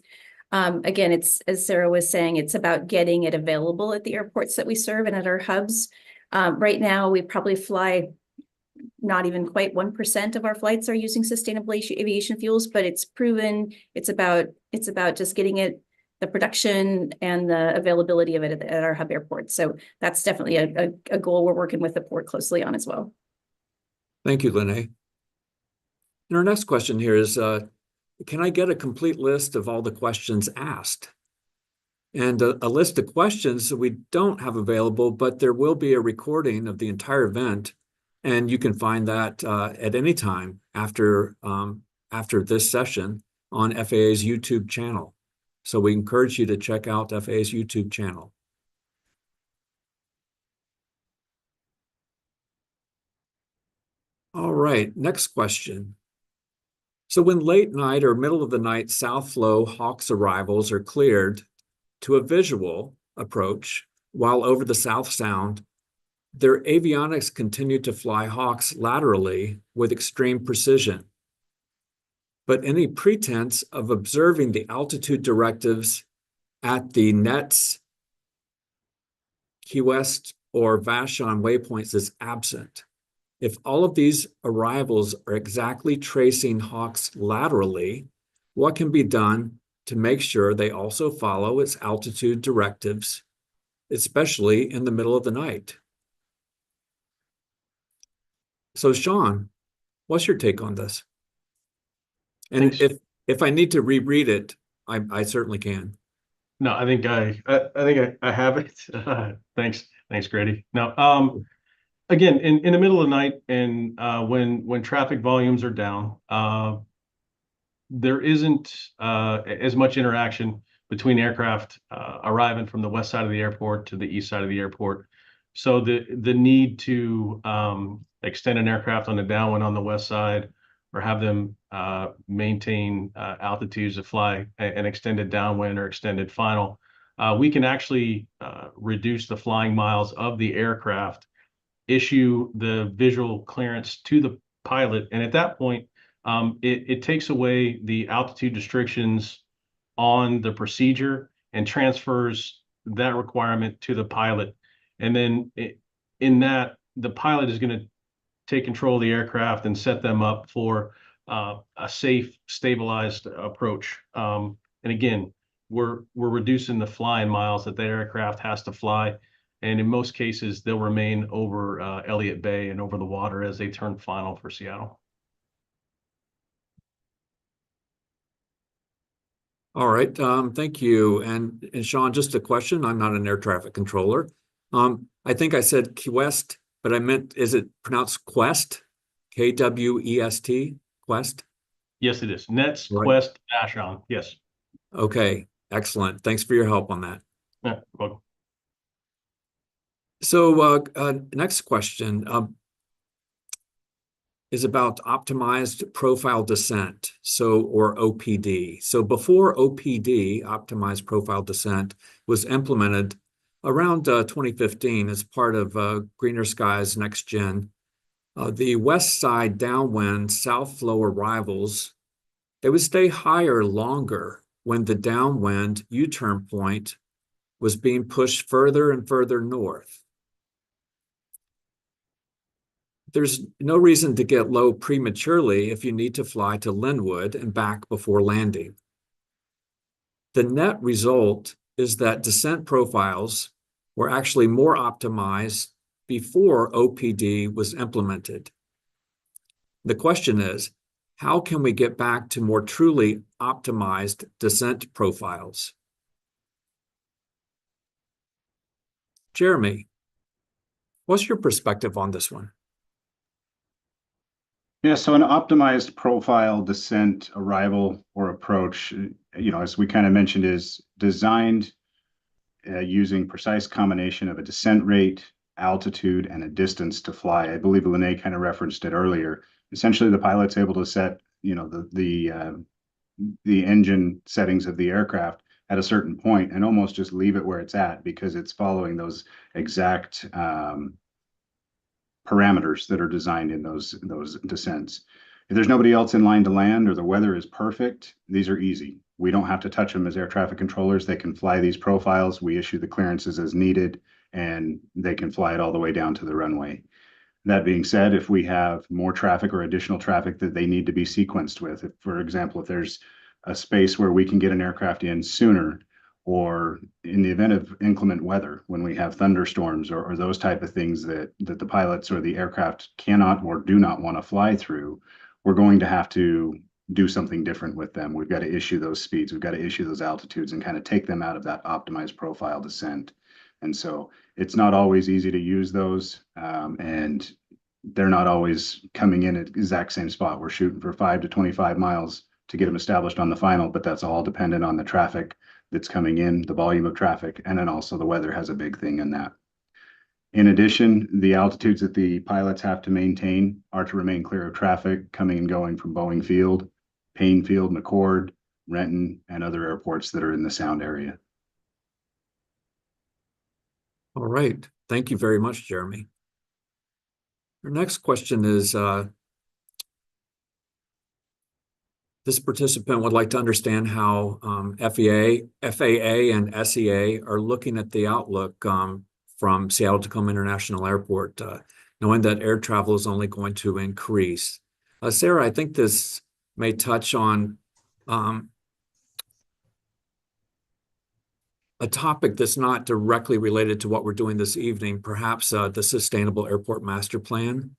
Again, it's, as Sarah was saying, it's about getting it available at the airports that we serve and at our hubs. Right now, we probably fly not even quite 1% of our flights are using sustainable aviation fuels, but it's proven it's about just getting it, the production and the availability of it at our hub airports. So that's definitely a goal we're working with the port closely on as well. Thank you, Lynae. And our next question here is, can I get a complete list of all the questions asked? And a list of questions we don't have available, but there will be a recording of the entire event, and you can find that at any time after this session on FAA's YouTube channel. So we encourage you to check out FAA's YouTube channel. All right, next question. So when late night or middle of the night south flow Hawks arrivals are cleared to a visual approach while over the South Sound, their avionics continue to fly Hawks laterally with extreme precision. But any pretense of observing the altitude directives at the NETS, Key West, or Vashon waypoints is absent. If all of these arrivals are exactly tracing Hawks laterally, what can be done to make sure they also follow its altitude directives, especially in the middle of the night? So Sean, what's your take on this? And if I need to reread it, I certainly can. No, I think I have it. Thanks, Grady. Now, again, in the middle of the night and when traffic volumes are down, there isn't as much interaction between aircraft arriving from the west side of the airport to the east side of the airport. So the need to extend an aircraft on the downwind on the west side, or have them maintain altitudes to fly an extended downwind or extended final, we can actually reduce the flying miles of the aircraft, issue the visual clearance to the pilot, and at that point, it takes away the altitude restrictions on the procedure and transfers that requirement to the pilot. And then in that, the pilot is going to take control of the aircraft and set them up for a safe, stabilized approach. And again, we're reducing the flying miles that the aircraft has to fly. And in most cases, they'll remain over Elliott Bay and over the water as they turn final for Seattle. All right, thank you. And Sean, just a question. I'm not an air traffic controller. I think I said Quest, but I meant, is it pronounced Quest? Kwest? Quest? Yes, it is. Nets, Right. Quest, Dash-on. Yes. Okay, excellent. Thanks for your help on that. Yeah, welcome. So next question is about optimized profile descent, or OPD. So before OPD, optimized profile descent, was implemented around 2015 as part of Greener Skies Next Gen, the west side downwind south flow arrivals, they would stay higher longer when the downwind U-turn point was being pushed further and further north. There's no reason to get low prematurely if you need to fly to Linwood and back before landing. The net result is that descent profiles were actually more optimized before OPD was implemented. The question is, how can we get back to more truly optimized descent profiles? Jeremy, what's your perspective on this one? Yeah, so an optimized profile descent arrival or approach, as we kind of mentioned, is designed using precise combination of a descent rate, altitude, and a distance to fly. I believe Lynae kind of referenced it earlier. Essentially, the pilot's able to set, the engine settings of the aircraft at a certain point and almost just leave it where it's at because it's following those exact parameters that are designed in those descents. If there's nobody else in line to land or the weather is perfect, these are easy. We don't have to touch them as air traffic controllers. They can fly these profiles. We issue the clearances as needed, and they can fly it all the way down to the runway. That being said, if we have more traffic or additional traffic that they need to be sequenced with, for example, if there's a space where we can get an aircraft in sooner, or in the event of inclement weather, when we have thunderstorms or those type of things that the pilots or the aircraft cannot or do not want to fly through, we're going to have to do something different with them. We've got to issue those speeds, we've got to issue those altitudes and kind of take them out of that optimized profile descent. And so it's not always easy to use those, and they're not always coming in at the exact same spot. We're shooting for 5 to 25 miles to get them established on the final, but that's all dependent on the traffic that's coming in, the volume of traffic, and then also the weather has a big thing in that. In addition, the altitudes that the pilots have to maintain are to remain clear of traffic coming and going from Boeing Field, Payne Field, McCord, Renton, and other airports that are in the Sound area. All right, thank you very much, Jeremy. Our next question is, this participant would like to understand how FAA and SEA are looking at the outlook from Seattle-Tacoma International Airport, knowing that air travel is only going to increase. Sarah, I think this may touch on a topic that's not directly related to what we're doing this evening, perhaps the Sustainable Airport Master Plan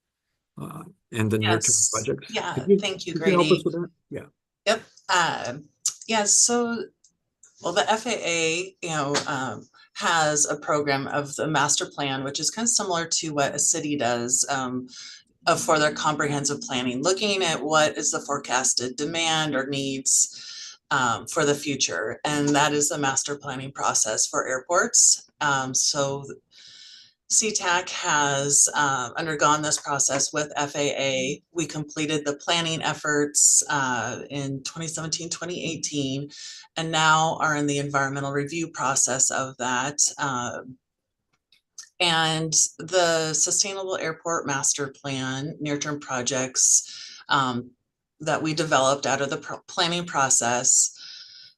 and the near-term projects. Yeah, thank you, Could Grady. you help us with that? Yeah. Yep. Yeah, so, well, the FAA, has a program of the master plan, which is kind of similar to what a city does for their comprehensive planning, looking at what is the forecasted demand or needs for the future. And that is the master planning process for airports. So Sea-Tac has undergone this process with FAA. We completed the planning efforts in 2017, 2018, and now are in the environmental review process of that. And the Sustainable Airport Master Plan, near-term projects that we developed out of the planning process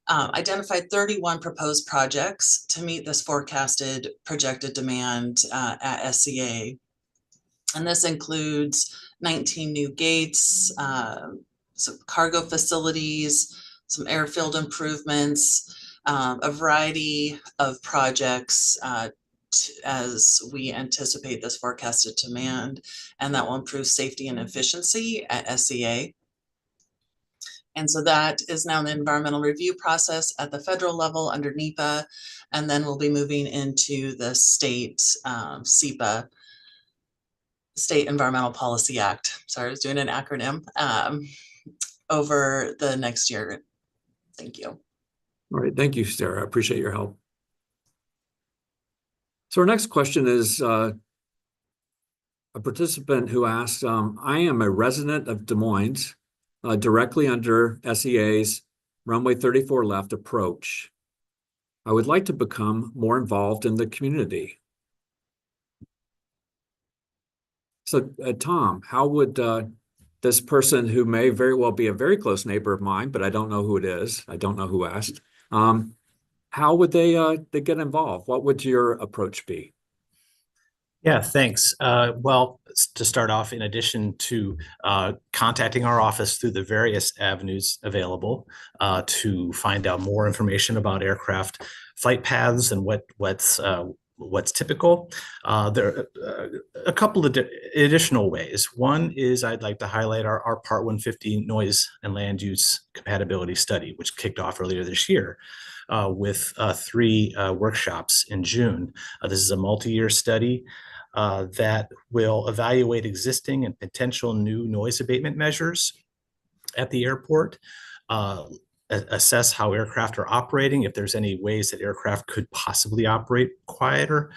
identified 31 proposed projects to meet this forecasted projected demand at SCA. And this includes 19 new gates, some cargo facilities, some airfield improvements, a variety of projects as we anticipate this forecasted demand, and that will improve safety and efficiency at SCA. And so that is now the environmental review process at the federal level under NEPA, and then we'll be moving into the state SEPA, State Environmental Policy Act. Sorry, I was doing an acronym over the next year. Thank you. All right, thank you, Sarah. I appreciate your help. So our next question is a participant who asked, I am a resident of Des Moines, directly under SEA's runway 34 left approach. I would like to become more involved in the community. So Tom, how would this person, who may very well be a very close neighbor of mine, but I don't know who it is, I don't know who asked, how would they get involved? What would your approach be? Yeah, thanks. Well, to start off, in addition to contacting our office through the various avenues available to find out more information about aircraft flight paths and what's typical, there are a couple of additional ways. One is I'd like to highlight our Part 150 noise and land use compatibility study, which kicked off earlier this year with 3 workshops in June. This is a multi-year study that will evaluate existing and potential new noise abatement measures at the airport, assess how aircraft are operating, if there's any ways that aircraft could possibly operate quieter.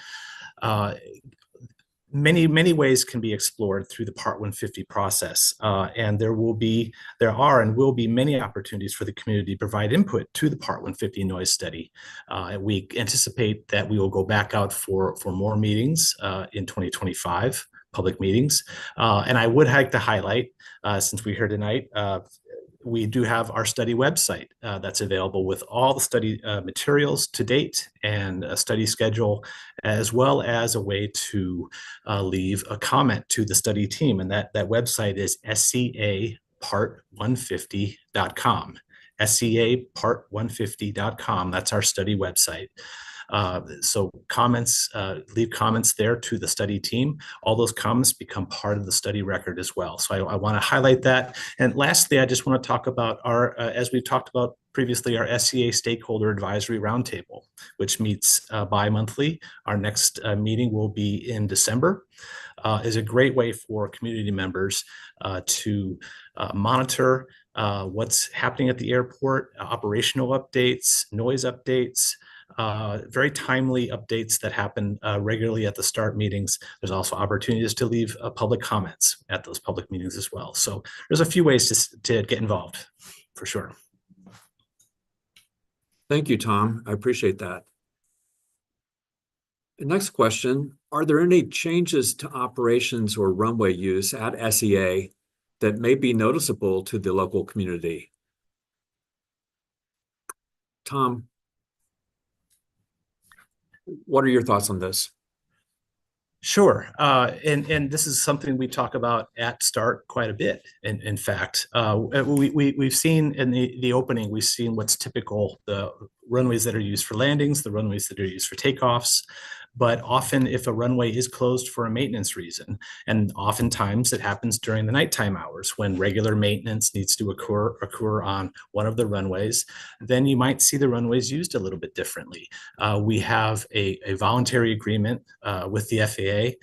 Many ways can be explored through the Part 150 process, and there are and will be many opportunities for the community to provide input to the Part 150 noise study. We anticipate that we will go back out for more meetings in 2025, public meetings. And I would like to highlight, since we're here tonight, we do have our study website that's available with all the study materials to date and a study schedule, as well as a way to leave a comment to the study team. And that website is scapart150.com. scapart150.com. That's our study website. So comments, leave comments there to the study team. All those comments become part of the study record as well. So I want to highlight that. And lastly, I just want to talk about our, as we've talked about previously, our SCA Stakeholder Advisory Roundtable, which meets bi-monthly. Our next meeting will be in December. Is a great way for community members to monitor what's happening at the airport, operational updates, noise updates, very timely updates that happen regularly at the START meetings. There's also opportunities to leave public comments at those public meetings as well. So there's a few ways to get involved, for sure. Thank you, Tom. I appreciate that. The next question, are there any changes to operations or runway use at SEA that may be noticeable to the local community? Tom, what are your thoughts on this? Sure. And this is something we talk about at START quite a bit. In fact, we've seen in the opening, we've seen what's typical, the runways that are used for landings, the runways that are used for takeoffs. But often if a runway is closed for a maintenance reason, and oftentimes it happens during the nighttime hours when regular maintenance needs to occur on one of the runways, then you might see the runways used a little bit differently. We have a voluntary agreement with the FAA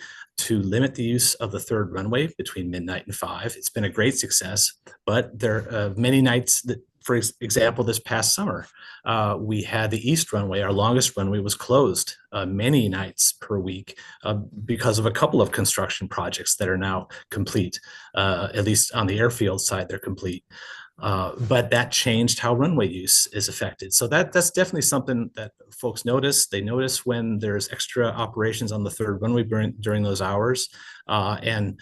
to limit the use of the third runway between midnight and 5. It's been a great success, but there are many nights that, for example, this past summer, we had the east runway, our longest runway, was closed many nights per week because of a couple of construction projects that are now complete. At least on the airfield side, they're complete. But that changed how runway use is affected. So that's definitely something that folks notice. They notice when there's extra operations on the third runway during those hours. And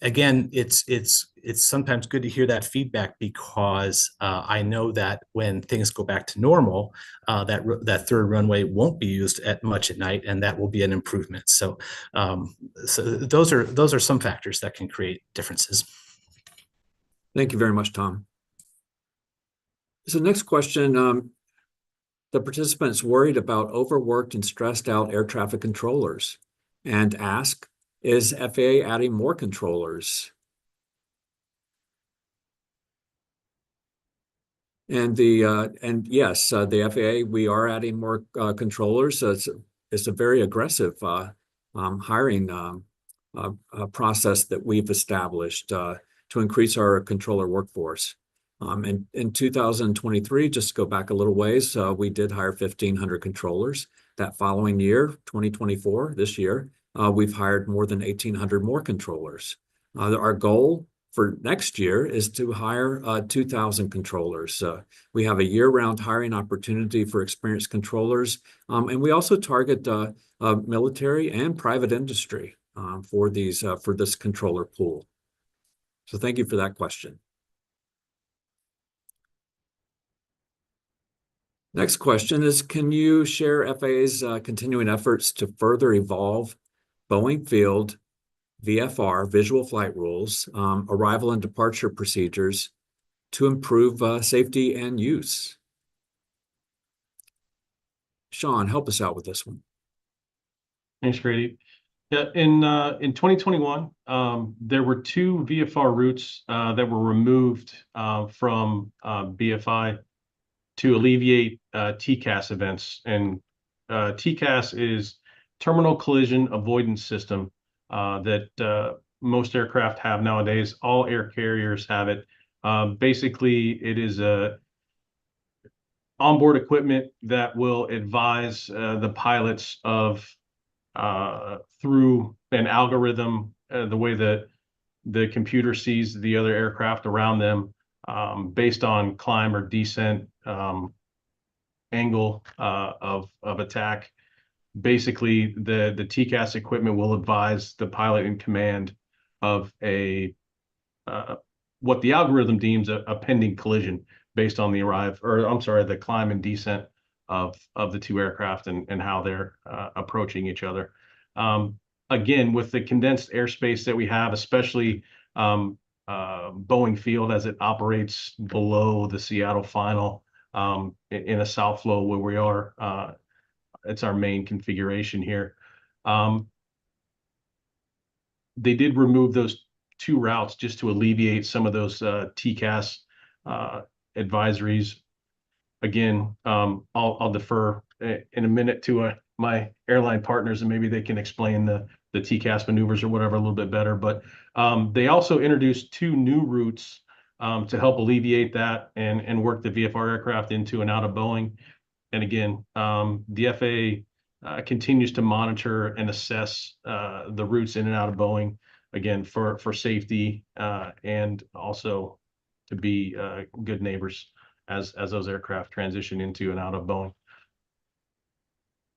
again, it's it's sometimes good to hear that feedback, because I know that when things go back to normal, that third runway won't be used much at night, and that will be an improvement. So, so those are some factors that can create differences. Thank you very much, Tom. So next question, the participants worried about overworked and stressed out air traffic controllers and ask, is FAA adding more controllers? And yes, the FAA, we are adding more controllers. It's a very aggressive hiring process that we've established to increase our controller workforce. In 2023, just to go back a little ways, we did hire 1,500 controllers. That following year, 2024, this year, we've hired more than 1,800 more controllers. Our goal for next year is to hire 2,000 controllers. We have a year-round hiring opportunity for experienced controllers, and we also target military and private industry for this controller pool. So thank you for that question. Next question is, can you share FAA's continuing efforts to further evolve Boeing Field VFR, visual flight rules, arrival and departure procedures to improve safety and use? Sean, help us out with this one. Thanks, Grady. Yeah, in 2021, there were 2 VFR routes that were removed from BFI to alleviate TCAS events. And TCAS is Terminal Collision Avoidance System that most aircraft have nowadays. All air carriers have it. Basically, it is a onboard equipment that will advise the pilots of through an algorithm, the way that the computer sees the other aircraft around them, based on climb or descent angle of attack. Basically, the TCAS equipment will advise the pilot in command of what the algorithm deems a pending collision based on the climb and descent of the 2 aircraft and how they're approaching each other. Again, with the condensed airspace that we have, especially Boeing Field as it operates below the Seattle final in a south flow where we are, it's our main configuration here. They did remove those 2 routes just to alleviate some of those TCAS advisories. Again, I'll defer in a minute to my airline partners, and maybe they can explain the TCAS maneuvers or whatever a little bit better. But they also introduced 2 new routes to help alleviate that and work the VFR aircraft into and out of Boeing. And again, the FAA continues to monitor and assess the routes in and out of Boeing, again, for safety and also to be good neighbors as those aircraft transition into and out of Boeing.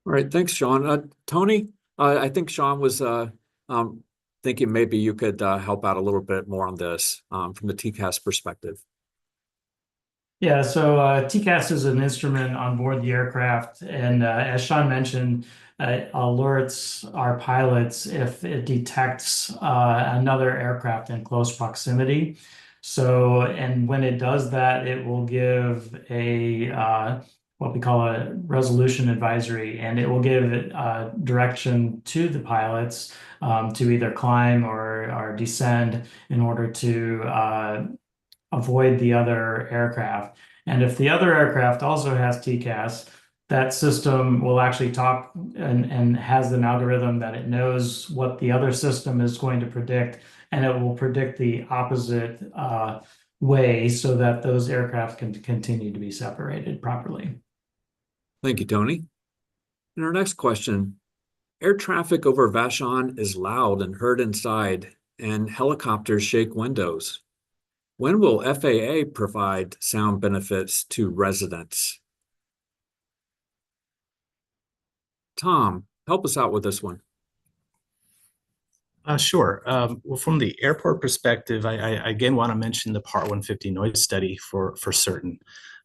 All right, thanks, Sean. Tony, I think Sean was thinking maybe you could help out a little bit more on this from the TCAS perspective. Yeah, so TCAS is an instrument on board the aircraft, and as Sean mentioned, alerts our pilots if it detects another aircraft in close proximity. So, and when it does that, it will give a what we call a resolution advisory, and it will give direction to the pilots to either climb or descend in order to avoid the other aircraft. And if the other aircraft also has TCAS, that system will actually talk and has an algorithm that it knows what the other system is going to predict, and it will predict the opposite way so that those aircraft can continue to be separated properly. Thank you, Tony. And our next question, air traffic over Vashon is loud and heard inside, and helicopters shake windows. When will FAA provide sound benefits to residents? Tom, help us out with this one. Sure. Well, from the airport perspective, I again want to mention the Part 150 noise study for certain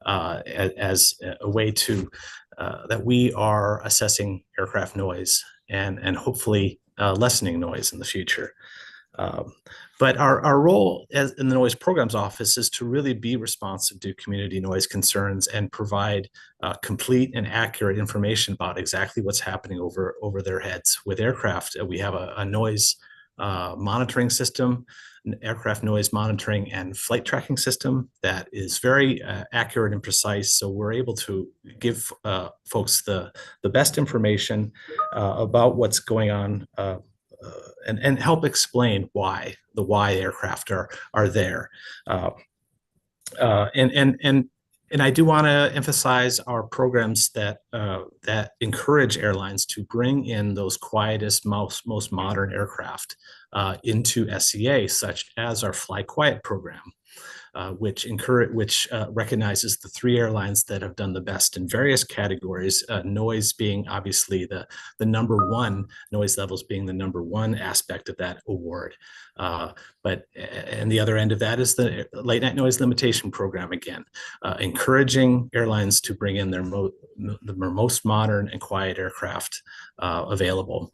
as a way to that we are assessing aircraft noise and hopefully lessening noise in the future. But our role as in the Noise Programs Office is to really be responsive to community noise concerns and provide complete and accurate information about exactly what's happening over their heads. With aircraft, we have a noise monitoring system, an aircraft noise monitoring and flight tracking system that is very accurate and precise. So we're able to give folks the best information about what's going on and help explain why aircraft are there. And I do want to emphasize our programs that encourage airlines to bring in those quietest, most modern aircraft into SCA, such as our Fly Quiet program, which recognizes the 3 airlines that have done the best in various categories, noise being obviously the number one, noise levels being the number one aspect of that award. And the other end of that is the late night noise limitation program, again, encouraging airlines to bring in the most modern and quiet aircraft available.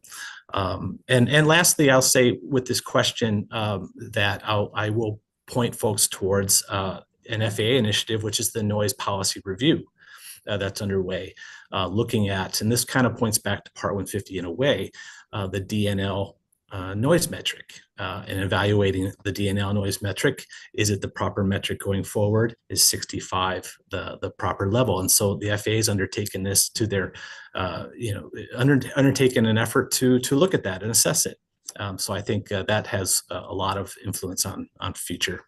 And lastly, I'll say with this question that I will point folks towards an FAA initiative, which is the noise policy review that's underway, looking at, and this kind of points back to Part 150 in a way, the DNL noise metric and evaluating the DNL noise metric. Is it the proper metric going forward? Is 65 the proper level? And so the FAA has undertaken this to their, undertaken an effort to look at that and assess it. So I think that has a lot of influence on future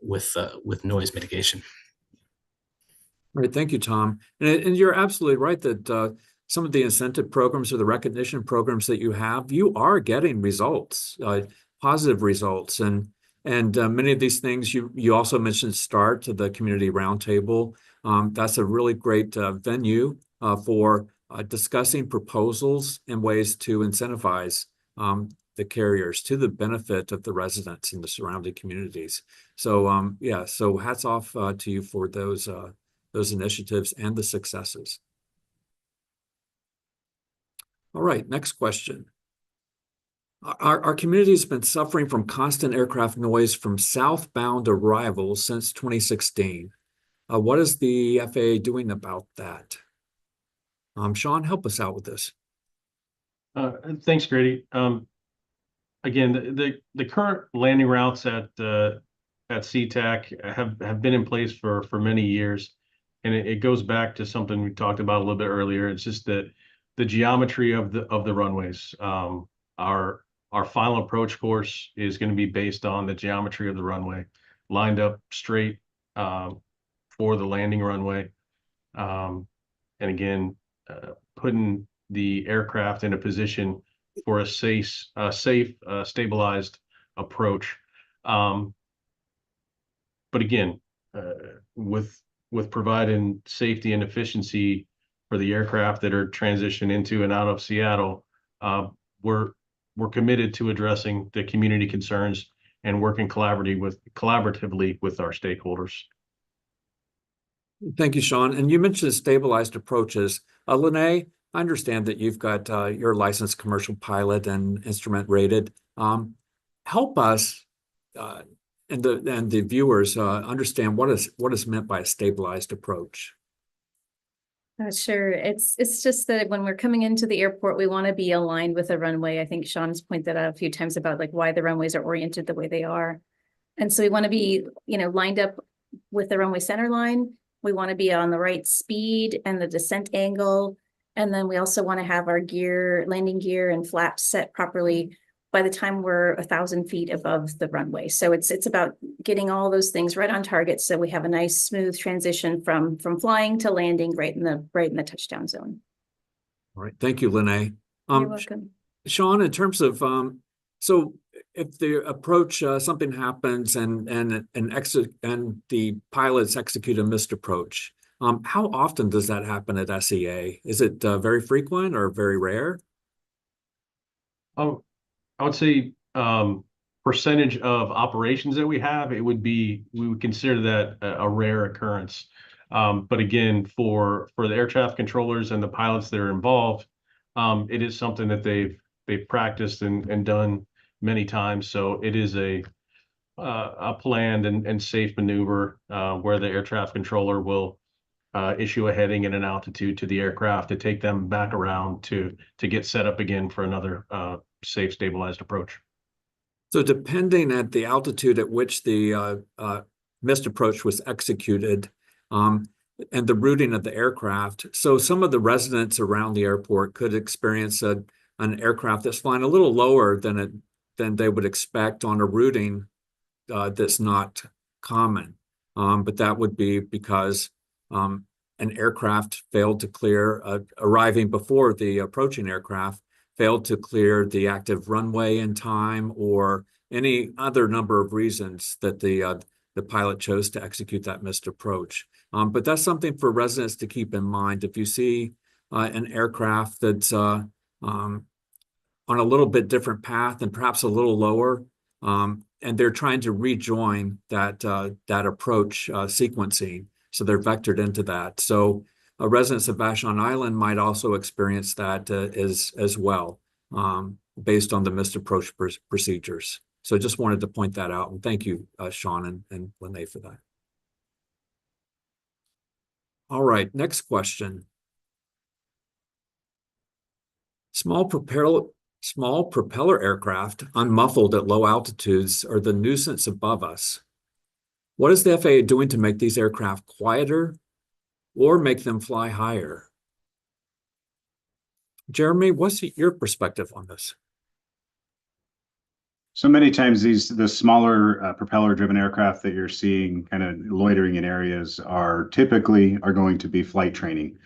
with noise mitigation. All right, thank you, Tom. And you're absolutely right that some of the incentive programs or the recognition programs that you have, you are getting results, positive results, and many of these things you also mentioned START, the community roundtable. That's a really great venue for discussing proposals and ways to incentivize the carriers to the benefit of the residents in the surrounding communities. So yeah, so hats off to you for those initiatives and the successes. All right, next question. Our community has been suffering from constant aircraft noise from southbound arrivals since 2016. What is the FAA doing about that? Sean, help us out with this. Thanks, Grady. Again, the current landing routes at Sea-Tac have been in place for many years, and it goes back to something we talked about a little bit earlier. It's just that the geometry of the runways. Our final approach course is going to be based on the geometry of the runway, lined up straight for the landing runway, and again, putting the aircraft in a position for a safe, stabilized approach. But again, with providing safety and efficiency for the aircraft that are transitioning into and out of Seattle, we're committed to addressing the community concerns and working collaboratively with our stakeholders. Thank you, Sean. And you mentioned stabilized approaches. Lynae, I understand that you've got your licensed commercial pilot and instrument rated. Help us and the viewers understand what is meant by a stabilized approach. Sure. It's just that when we're coming into the airport, we want to be aligned with the runway. I think Sean's pointed out a few times about like why the runways are oriented the way they are. And so we want to be, lined up with the runway center line. We want to be on the right speed and the descent angle. And then we also want to have our landing gear and flaps set properly by the time we're 1,000 feet above the runway. So it's about getting all those things right on target, so we have a nice smooth transition from flying to landing right in the touchdown zone. All right, thank you, Lynae. You're welcome. Sean, in terms of so if the approach something happens and the pilots execute a missed approach, how often does that happen at SEA? Is it very frequent or very rare? I would say percentage of operations that we have, we would consider that a rare occurrence. But again, for the air traffic controllers and the pilots that are involved, it is something that they've practiced and done many times. So it is a planned and safe maneuver where the air traffic controller will issue a heading and an altitude to the aircraft to take them back around to get set up again for another safe, stabilized approach. So depending at the altitude at which the missed approach was executed, and the routing of the aircraft, so some of the residents around the airport could experience an aircraft that's flying a little lower than they would expect on a routing that's not common. But that would be because an aircraft failed to clear, arriving before the approaching aircraft, failed to clear the active runway in time, or any other number of reasons that the pilot chose to execute that missed approach. But that's something for residents to keep in mind. If you see an aircraft that's on a little bit different path and perhaps a little lower, and they're trying to rejoin that approach sequencing, so they're vectored into that. So residents of Vashon Island might also experience that as well, based on the missed approach procedures. So I just wanted to point that out, and thank you, Sean and Lynae, for that. All right, next question. Small propeller aircraft unmuffled at low altitudes are the nuisance above us. What is the FAA doing to make these aircraft quieter or make them fly higher? Jeremy, what's your perspective on this? So many times the smaller propeller-driven aircraft that you're seeing kind of loitering in areas are going to be flight training.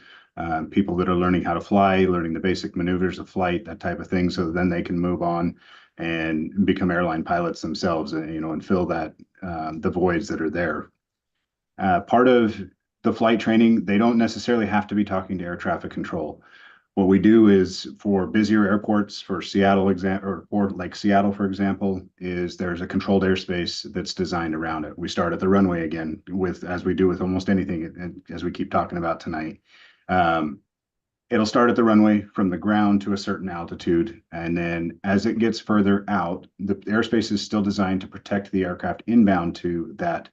People that are learning how to fly, learning the basic maneuvers of flight, that type of thing, so then they can move on and become airline pilots themselves, and fill that the voids that are there. Part of the flight training, they don't necessarily have to be talking to air traffic control. What we do is, for busier airports, for Seattle or like Seattle, for example, is there's a controlled airspace that's designed around it. We start at the runway again, as we do with almost anything, and as we keep talking about tonight. It'll start at the runway from the ground to a certain altitude, and then as it gets further out, the airspace is still designed to protect the aircraft inbound to that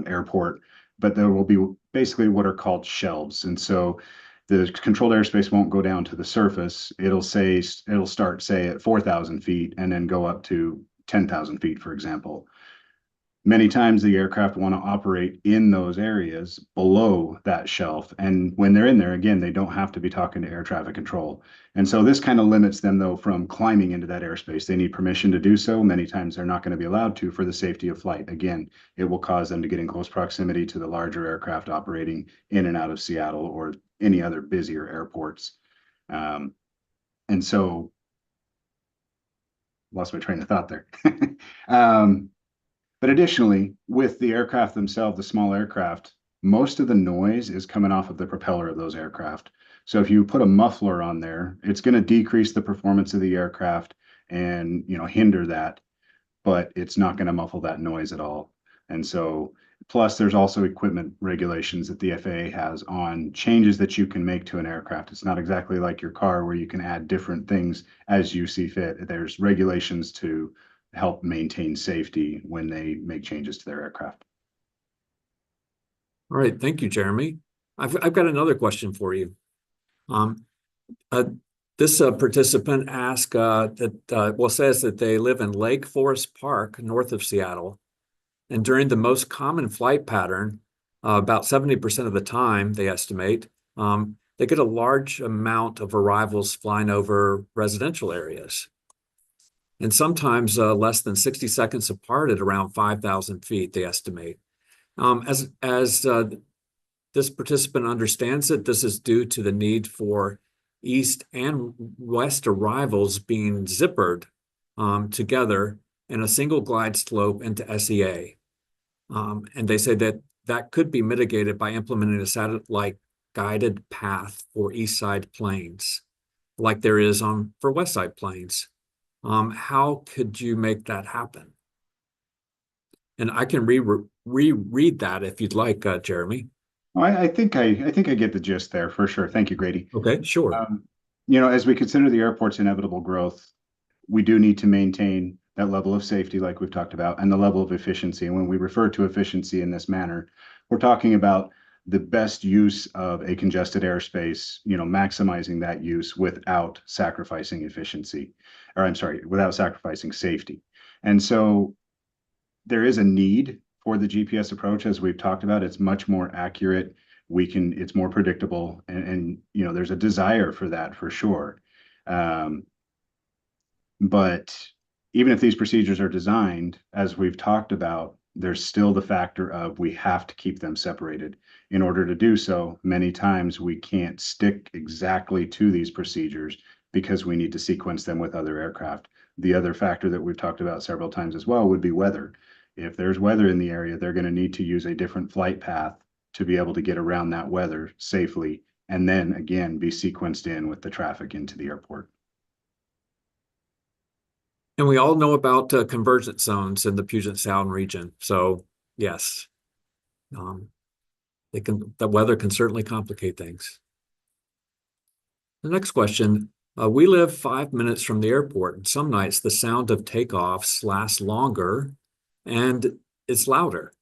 airport, but there will be basically what are called shelves. And so the controlled airspace won't go down to the surface. It'll start, say, at 4,000 feet and then go up to 10,000 feet, for example. Many times the aircraft want to operate in those areas below that shelf. And when they're in there, again, they don't have to be talking to air traffic control. And so this kind of limits them, though, from climbing into that airspace. They need permission to do so. Many times they're not going to be allowed to for the safety of flight. Again, it will cause them to get in close proximity to the larger aircraft operating in and out of Seattle or any other busier airports. And so, lost my train of thought there. But additionally, with the aircraft themselves, the small aircraft, most of the noise is coming off of the propeller of those aircraft. So if you put a muffler on there, it's going to decrease the performance of the aircraft and hinder that, but it's not going to muffle that noise at all. And so, plus there's also equipment regulations that the FAA has on changes that you can make to an aircraft. It's not exactly like your car where you can add different things as you see fit. There's regulations to help maintain safety when they make changes to their aircraft. All right, thank you, Jeremy. I've got another question for you. This participant asked says that they live in Lake Forest Park, north of Seattle, and during the most common flight pattern, about 70% of the time, they estimate, they get a large amount of arrivals flying over residential areas, and sometimes less than 60 seconds apart at around 5,000 feet, they estimate. As this participant understands it, this is due to the need for east and west arrivals being zippered together in a single glide slope into SEA. And they say that could be mitigated by implementing a satellite guided path for east side planes, like there is for west side planes. How could you make that happen? And I can reread that if you'd like, Jeremy. I think I get the gist there for sure. Thank you, Grady. Okay, sure. As we consider the airport's inevitable growth, we do need to maintain that level of safety, like we've talked about, and the level of efficiency. And when we refer to efficiency in this manner, we're talking about the best use of a congested airspace, maximizing that use without sacrificing efficiency, or I'm sorry, without sacrificing safety. And so there is a need for the GPS approach, as we've talked about. It's much more accurate. It's more predictable, and there's a desire for that for sure. But even if these procedures are designed, as we've talked about, there's still the factor of we have to keep them separated. In order to do so, many times we can't stick exactly to these procedures because we need to sequence them with other aircraft. The other factor that we've talked about several times as well would be weather. If there's weather in the area, they're going to need to use a different flight path to be able to get around that weather safely, and then again be sequenced in with the traffic into the airport. And we all know about convergence zones in the Puget Sound region. So yes, the weather can certainly complicate things. The next question, we live 5 minutes from the airport, and some nights the sound of takeoffs lasts longer and it's louder.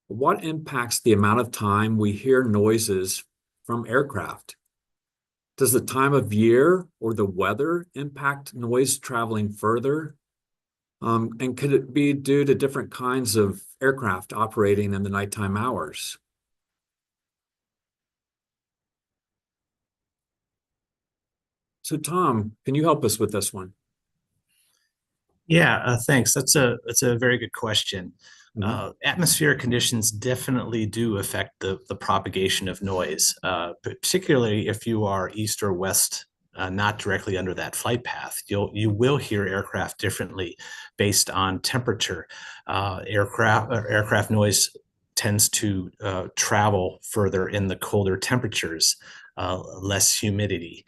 What impacts the amount of time we hear noises from aircraft? Does the time of year or the weather impact noise traveling further? And could it be due to different kinds of aircraft operating in the nighttime hours? So Tom, can you help us with this one? Yeah, thanks. That's a very good question. Atmospheric conditions definitely do affect the propagation of noise, particularly if you are east or west, not directly under that flight path. You will hear aircraft differently based on temperature. Aircraft noise tends to travel further in the colder temperatures, less humidity.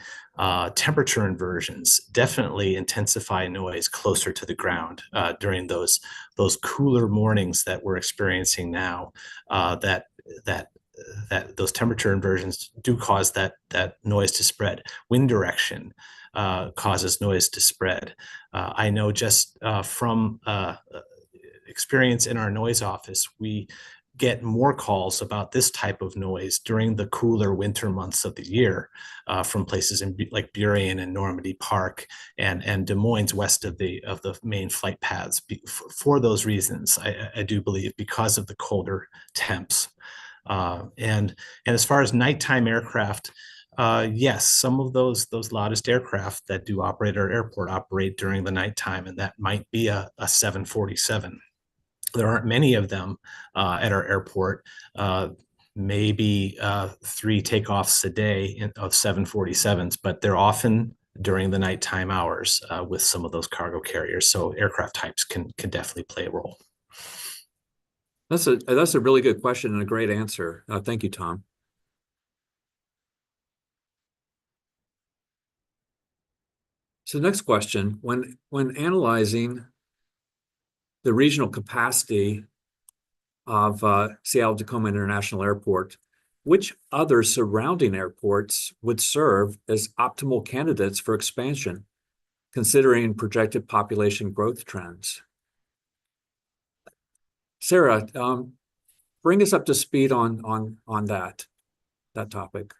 Temperature inversions definitely intensify noise closer to the ground during those cooler mornings that we're experiencing now. That those temperature inversions do cause that noise to spread. Wind direction causes noise to spread. I know just from experience in our noise office, we get more calls about this type of noise during the cooler winter months of the year from places like Burien and Normandy Park and Des Moines west of the main flight paths for those reasons. I do believe because of the colder temps. And as far as nighttime aircraft, yes, some of those loudest aircraft that do operate our airport operate during the nighttime, and that might be a 747. There aren't many of them at our airport, maybe 3 takeoffs a day of 747s, but they're often during the nighttime hours with some of those cargo carriers. So aircraft types can definitely play a role. That's a really good question and a great answer. Thank you, Tom. So next question, when analyzing the regional capacity of Seattle-Tacoma International Airport, which other surrounding airports would serve as optimal candidates for expansion, considering projected population growth trends? Sarah, bring us up to speed on that topic.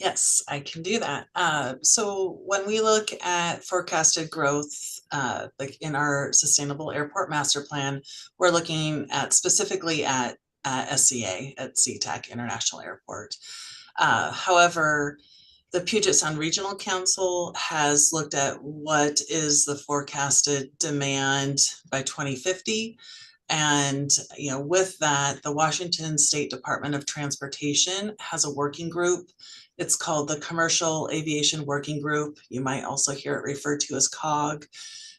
Yes, I can do that. So when we look at forecasted growth, like in our Sustainable Airport Master Plan, we're looking at specifically at SCA, at Sea-Tac International Airport. However, the Puget Sound Regional Council has looked at what is the forecasted demand by 2050. And with that, the Washington State Department of Transportation has a working group. It's called the Commercial Aviation Working Group. You might also hear it referred to as CAWG.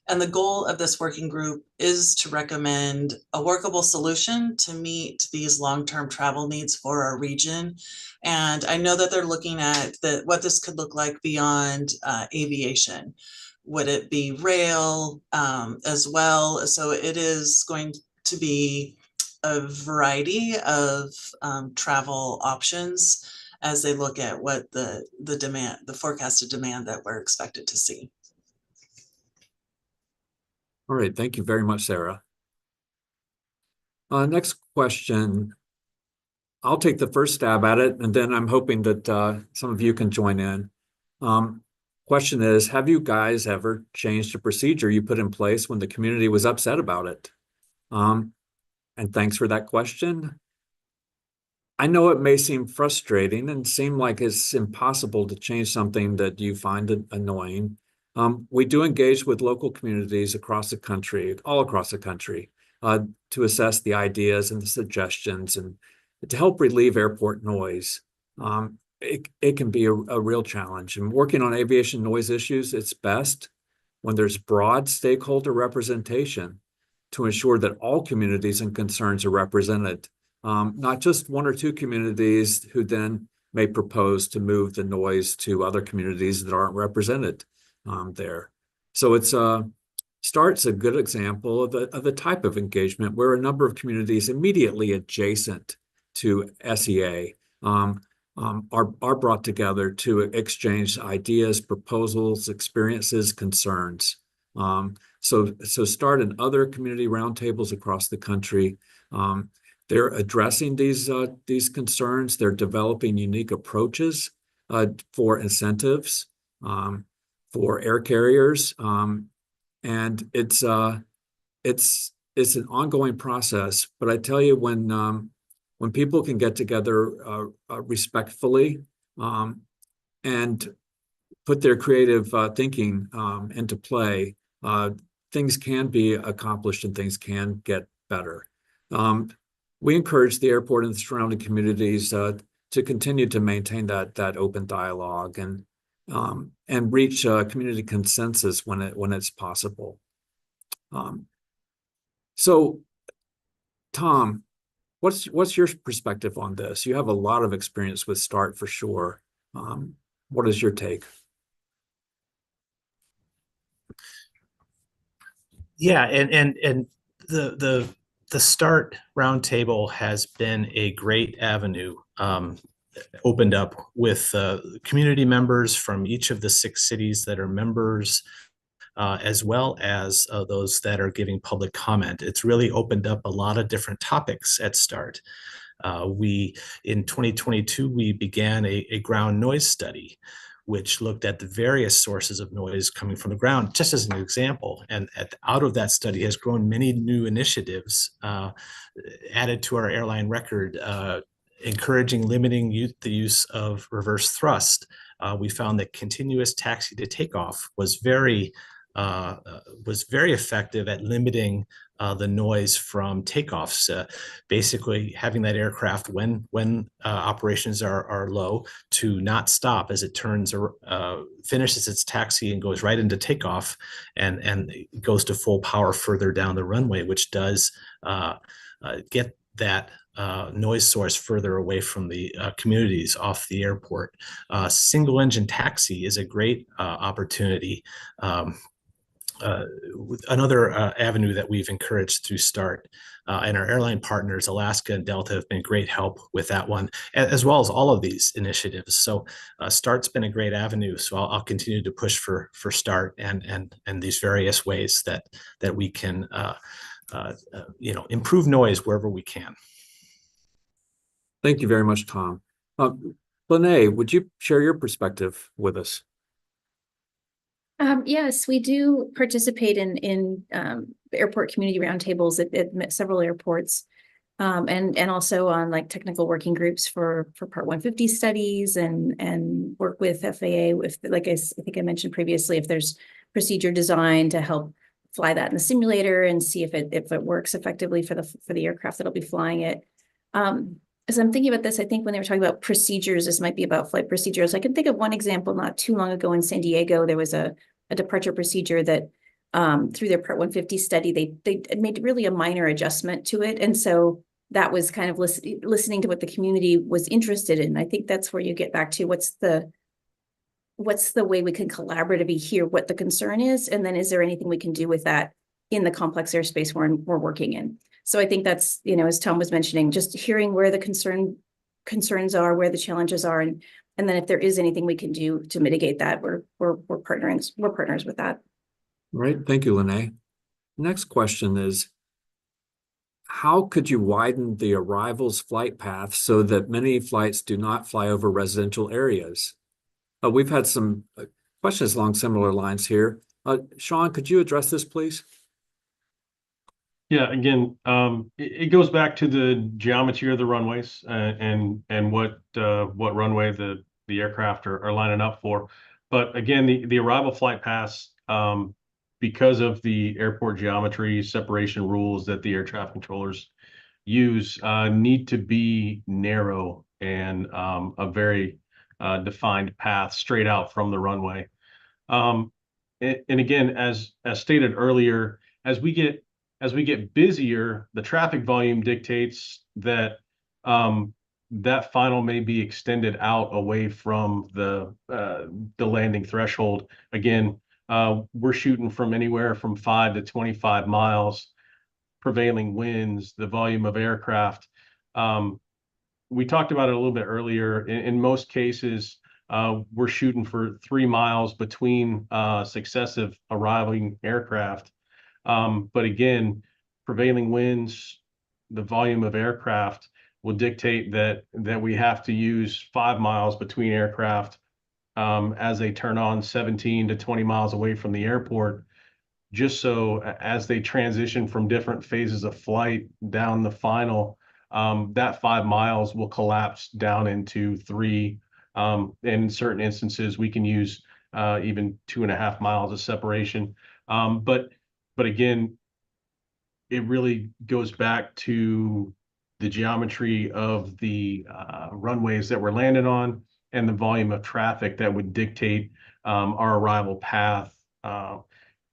And the goal of this working group is to recommend a workable solution to meet these long-term travel needs for our region. And I know that they're looking at what this could look like beyond aviation. Would it be rail as well? So it is going to be a variety of travel options as they look at what the demand, the forecasted demand that we're expected to see. All right, thank you very much, Sarah. Next question. I'll take the first stab at it, and then I'm hoping that some of you can join in. Question is, have you guys ever changed a procedure you put in place when the community was upset about it? And thanks for that question. I know it may seem frustrating and seem like it's impossible to change something that you find annoying. We do engage with local communities across the country, all across the country, to assess the ideas and the suggestions and to help relieve airport noise. It can be a real challenge. And working on aviation noise issues, it's best when there's broad stakeholder representation to ensure that all communities and concerns are represented, not just one or two communities who then may propose to move the noise to other communities that aren't represented there. So it's START's a good example of the type of engagement where a number of communities immediately adjacent to SEA are brought together to exchange ideas, proposals, experiences, concerns. So START and other community roundtables across the country, they're addressing these concerns. They're developing unique approaches for incentives for air carriers, and it's an ongoing process. But I tell you, when people can get together respectfully and put their creative thinking into play, things can be accomplished and things can get better. We encourage the airport and the surrounding communities to continue to maintain that open dialogue and reach community consensus when it's possible. So, Tom, what's your perspective on this? You have a lot of experience with START for sure. What is your take? Yeah, and the START roundtable has been a great avenue opened up with community members from each of the 6 cities that are members, as well as those that are giving public comment. It's really opened up a lot of different topics at START. In 2022, we began a ground noise study, which looked at the various sources of noise coming from the ground, just as an example. And out of that study has grown many new initiatives added to our airline record, encouraging limiting the use of reverse thrust. We found that continuous taxi to takeoff was very effective at limiting the noise from takeoffs. Basically, having that aircraft when operations are low to not stop as it finishes its taxi and goes right into takeoff and goes to full power further down the runway, which does get that noise source further away from the communities off the airport. Single engine taxi is a great opportunity. Another avenue that we've encouraged through START, and our airline partners, Alaska and Delta, have been great help with that one, as well as all of these initiatives. So START's been a great avenue. So I'll continue to push for START and these various ways that we can improve noise wherever we can. Thank you very much, Tom. Lynae, would you share your perspective with us? Yes, we do participate in airport community roundtables at several airports, and also on like technical working groups for Part 150 studies and work with FAA with, like I think I mentioned previously, if there's procedure design to help fly that in the simulator and see if it works effectively for the aircraft that'll be flying it. As I'm thinking about this, I think when they were talking about procedures, this might be about flight procedures. I can think of one example not too long ago in San Diego. There was a departure procedure that through their Part 150 study, they made really a minor adjustment to it. And so that was kind of listening to what the community was interested in. I think that's where you get back to what's the what's the way we can collaboratively hear what the concern is, and then is there anything we can do with that in the complex airspace we're working in? So I think that's, as Tom was mentioning, just hearing where the concerns are, where the challenges are, and then if there is anything we can do to mitigate that, we're partners with that. All right, thank you, Lynae. Next question is, how could you widen the arrivals flight path so that many flights do not fly over residential areas? We've had some questions along similar lines here. Sean, could you address this, please? Yeah, again, it goes back to the geometry of the runways and what runway the aircraft are lining up for. But again, the arrival flight paths, because of the airport geometry separation rules that the air traffic controllers use, need to be narrow and a very defined path straight out from the runway. And again, as stated earlier, as we get busier, the traffic volume dictates that that final may be extended out away from the landing threshold. Again, we're shooting from anywhere from 5 to 25 miles, prevailing winds, the volume of aircraft. We talked about it a little bit earlier. In most cases, we're shooting for 3 miles between successive arriving aircraft. But again, prevailing winds, the volume of aircraft will dictate that we have to use 5 miles between aircraft as they turn on 17 to 20 miles away from the airport, just so as they transition from different phases of flight down the final, that 5 miles will collapse down into 3. In certain instances, we can use even 2.5 miles of separation. But again, it really goes back to the geometry of the runways that we're landing on and the volume of traffic that would dictate our arrival path.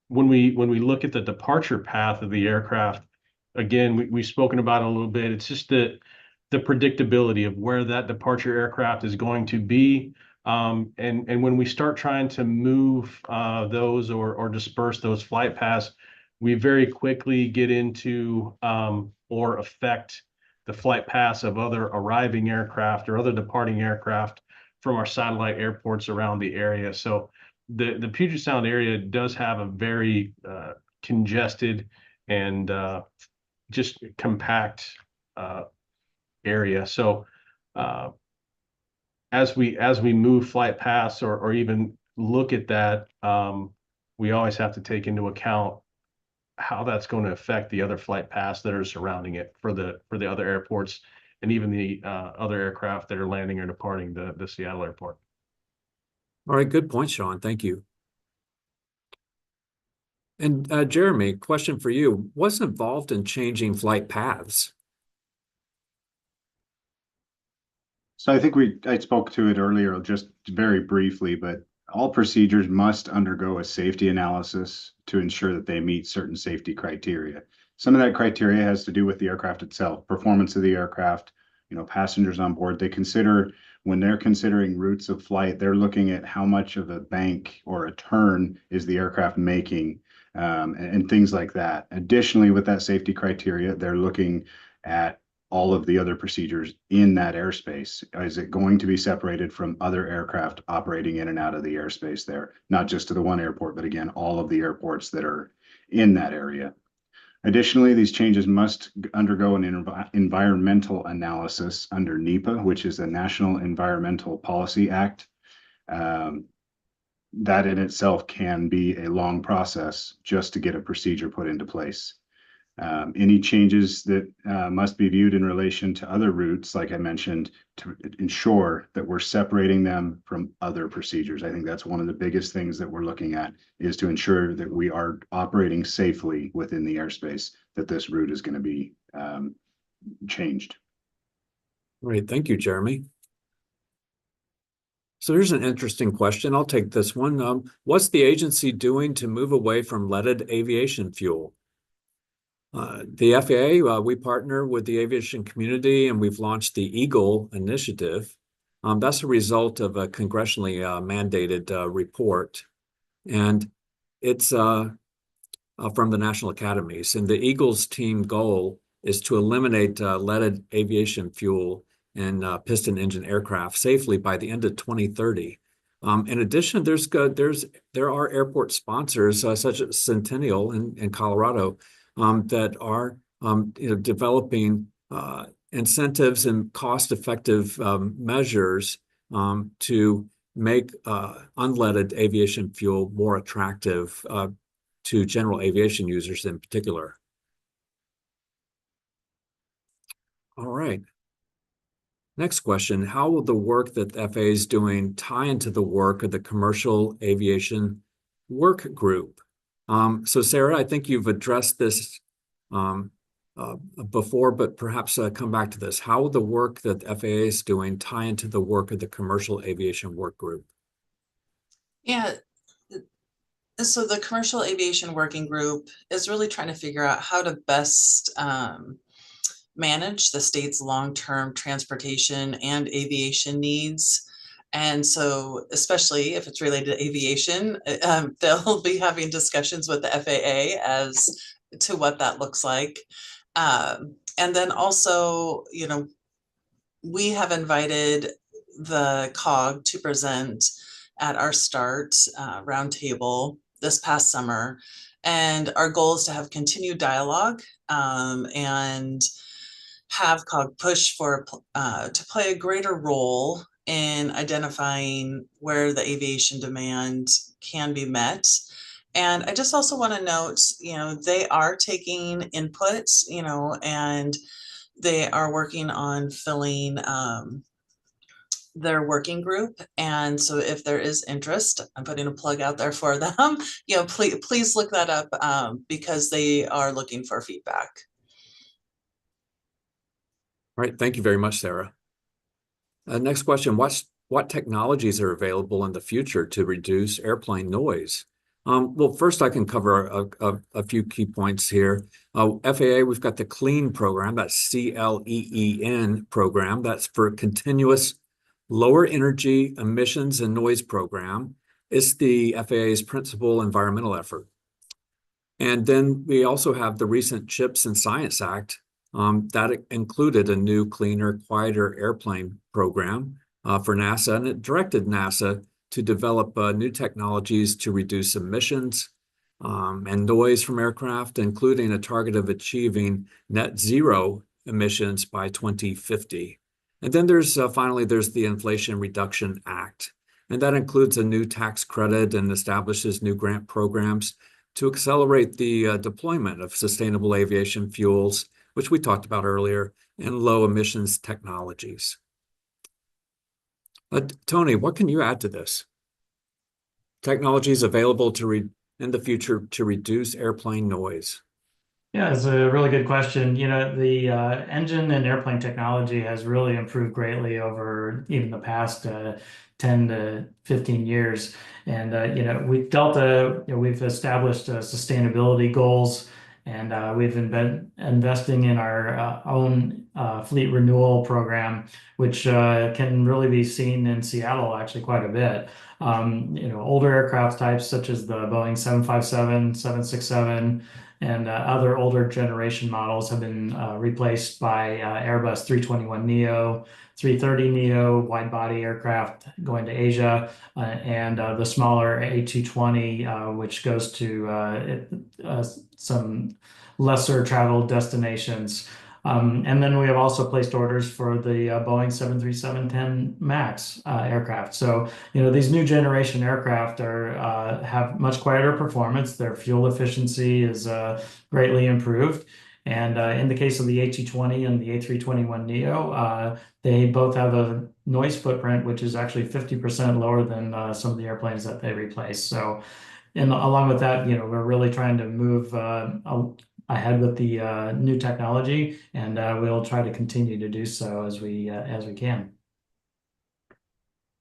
When we look at the departure path of the aircraft, again, we've spoken about it a little bit. It's just the predictability of where that departure aircraft is going to be. And when we start trying to move those or disperse those flight paths, we very quickly get into or affect the flight paths of other arriving aircraft or other departing aircraft from our satellite airports around the area. So the Puget Sound area does have a very congested and just compact area. So as we move flight paths or even look at that, we always have to take into account how that's going to affect the other flight paths that are surrounding it for the other airports and even the other aircraft that are landing or departing the Seattle airport. All right, good point, Sean. Thank you. And Jeremy, question for you. What's involved in changing flight paths? So I think I spoke to it earlier just very briefly, but all procedures must undergo a safety analysis to ensure that they meet certain safety criteria. Some of that criteria has to do with the aircraft itself, performance of the aircraft, passengers on board. When they're considering routes of flight, they're looking at how much of a bank or a turn is the aircraft making, and things like that. Additionally, with that safety criteria, they're looking at all of the other procedures in that airspace. Is it going to be separated from other aircraft operating in and out of the airspace there? Not just to the one airport, but again, all of the airports that are in that area. Additionally, these changes must undergo an environmental analysis under NEPA, which is the National Environmental Policy Act. That in itself can be a long process just to get a procedure put into place. Any changes that must be viewed in relation to other routes, like I mentioned, to ensure that we're separating them from other procedures. I think that's one of the biggest things that we're looking at, is to ensure that we are operating safely within the airspace, that this route is going to be changed. Great, thank you, Jeremy. So here's an interesting question. I'll take this one. What's the agency doing to move away from leaded aviation fuel? The FAA, we partner with the aviation community, and we've launched the EAGLE initiative. That's a result of a congressionally mandated report, and it's from the National Academies. And the Eagles team goal is to eliminate leaded aviation fuel in piston engine aircraft safely by the end of 2030. In addition, there are airport sponsors such as Centennial in Colorado that are developing incentives and cost-effective measures to make unleaded aviation fuel more attractive to general aviation users in particular. All right. Next question, how will the work that the FAA is doing tie into the work of the Commercial Aviation Work Group? So Sarah, I think you've addressed this before, but perhaps come back to this. How will the work that the FAA is doing tie into the work of the Commercial Aviation Work Group? Yeah, so the Commercial Aviation Working Group is really trying to figure out how to best manage the state's long-term transportation and aviation needs. And so, especially if it's related to aviation, they'll be having discussions with the FAA as to what that looks like. And then also, we have invited the CAWG to present at our START roundtable this past summer. And our goal is to have continued dialogue and have CAWG push for to play a greater role in identifying where the aviation demand can be met. And I just also want to note, they are taking input, and they are working on filling their working group. And so if there is interest, I'm putting a plug out there for them, please look that up because they are looking for feedback. All right, thank you very much, Sarah. Next question, what technologies are available in the future to reduce airplane noise? Well, first I can cover a few key points here. FAA, we've got the CLEAN program, that's CLEEN program. That's for continuous lower energy emissions and noise program. It's the FAA's principal environmental effort. And then we also have the recent CHIPS and Science Act that included a new cleaner, quieter airplane program for NASA, and it directed NASA to develop new technologies to reduce emissions and noise from aircraft, including a target of achieving net zero emissions by 2050. And then finally, there's the Inflation Reduction Act, and that includes a new tax credit and establishes new grant programs to accelerate the deployment of sustainable aviation fuels, which we talked about earlier, and low emissions technologies. Tony, what can you add to this? Technologies available in the future to reduce airplane noise. Yeah, it's a really good question. The engine and airplane technology has really improved greatly over even the past 10 to 15 years. And, we've established sustainability goals, and we've been investing in our own fleet renewal program, which can really be seen in Seattle actually quite a bit. Older aircraft types such as the Boeing 757, 767, and other older generation models have been replaced by Airbus 321neo, 330neo wide-body aircraft going to Asia, and the smaller A220, which goes to some lesser traveled destinations. And then we have also placed orders for the Boeing 737-10 MAX aircraft. So, these new generation aircraft have much quieter performance. Their fuel efficiency is greatly improved. And in the case of the A220 and the A321neo, they both have a noise footprint, which is actually 50% lower than some of the airplanes that they replace. So, along with that, we're really trying to move ahead with the new technology, and we'll try to continue to do so as we can.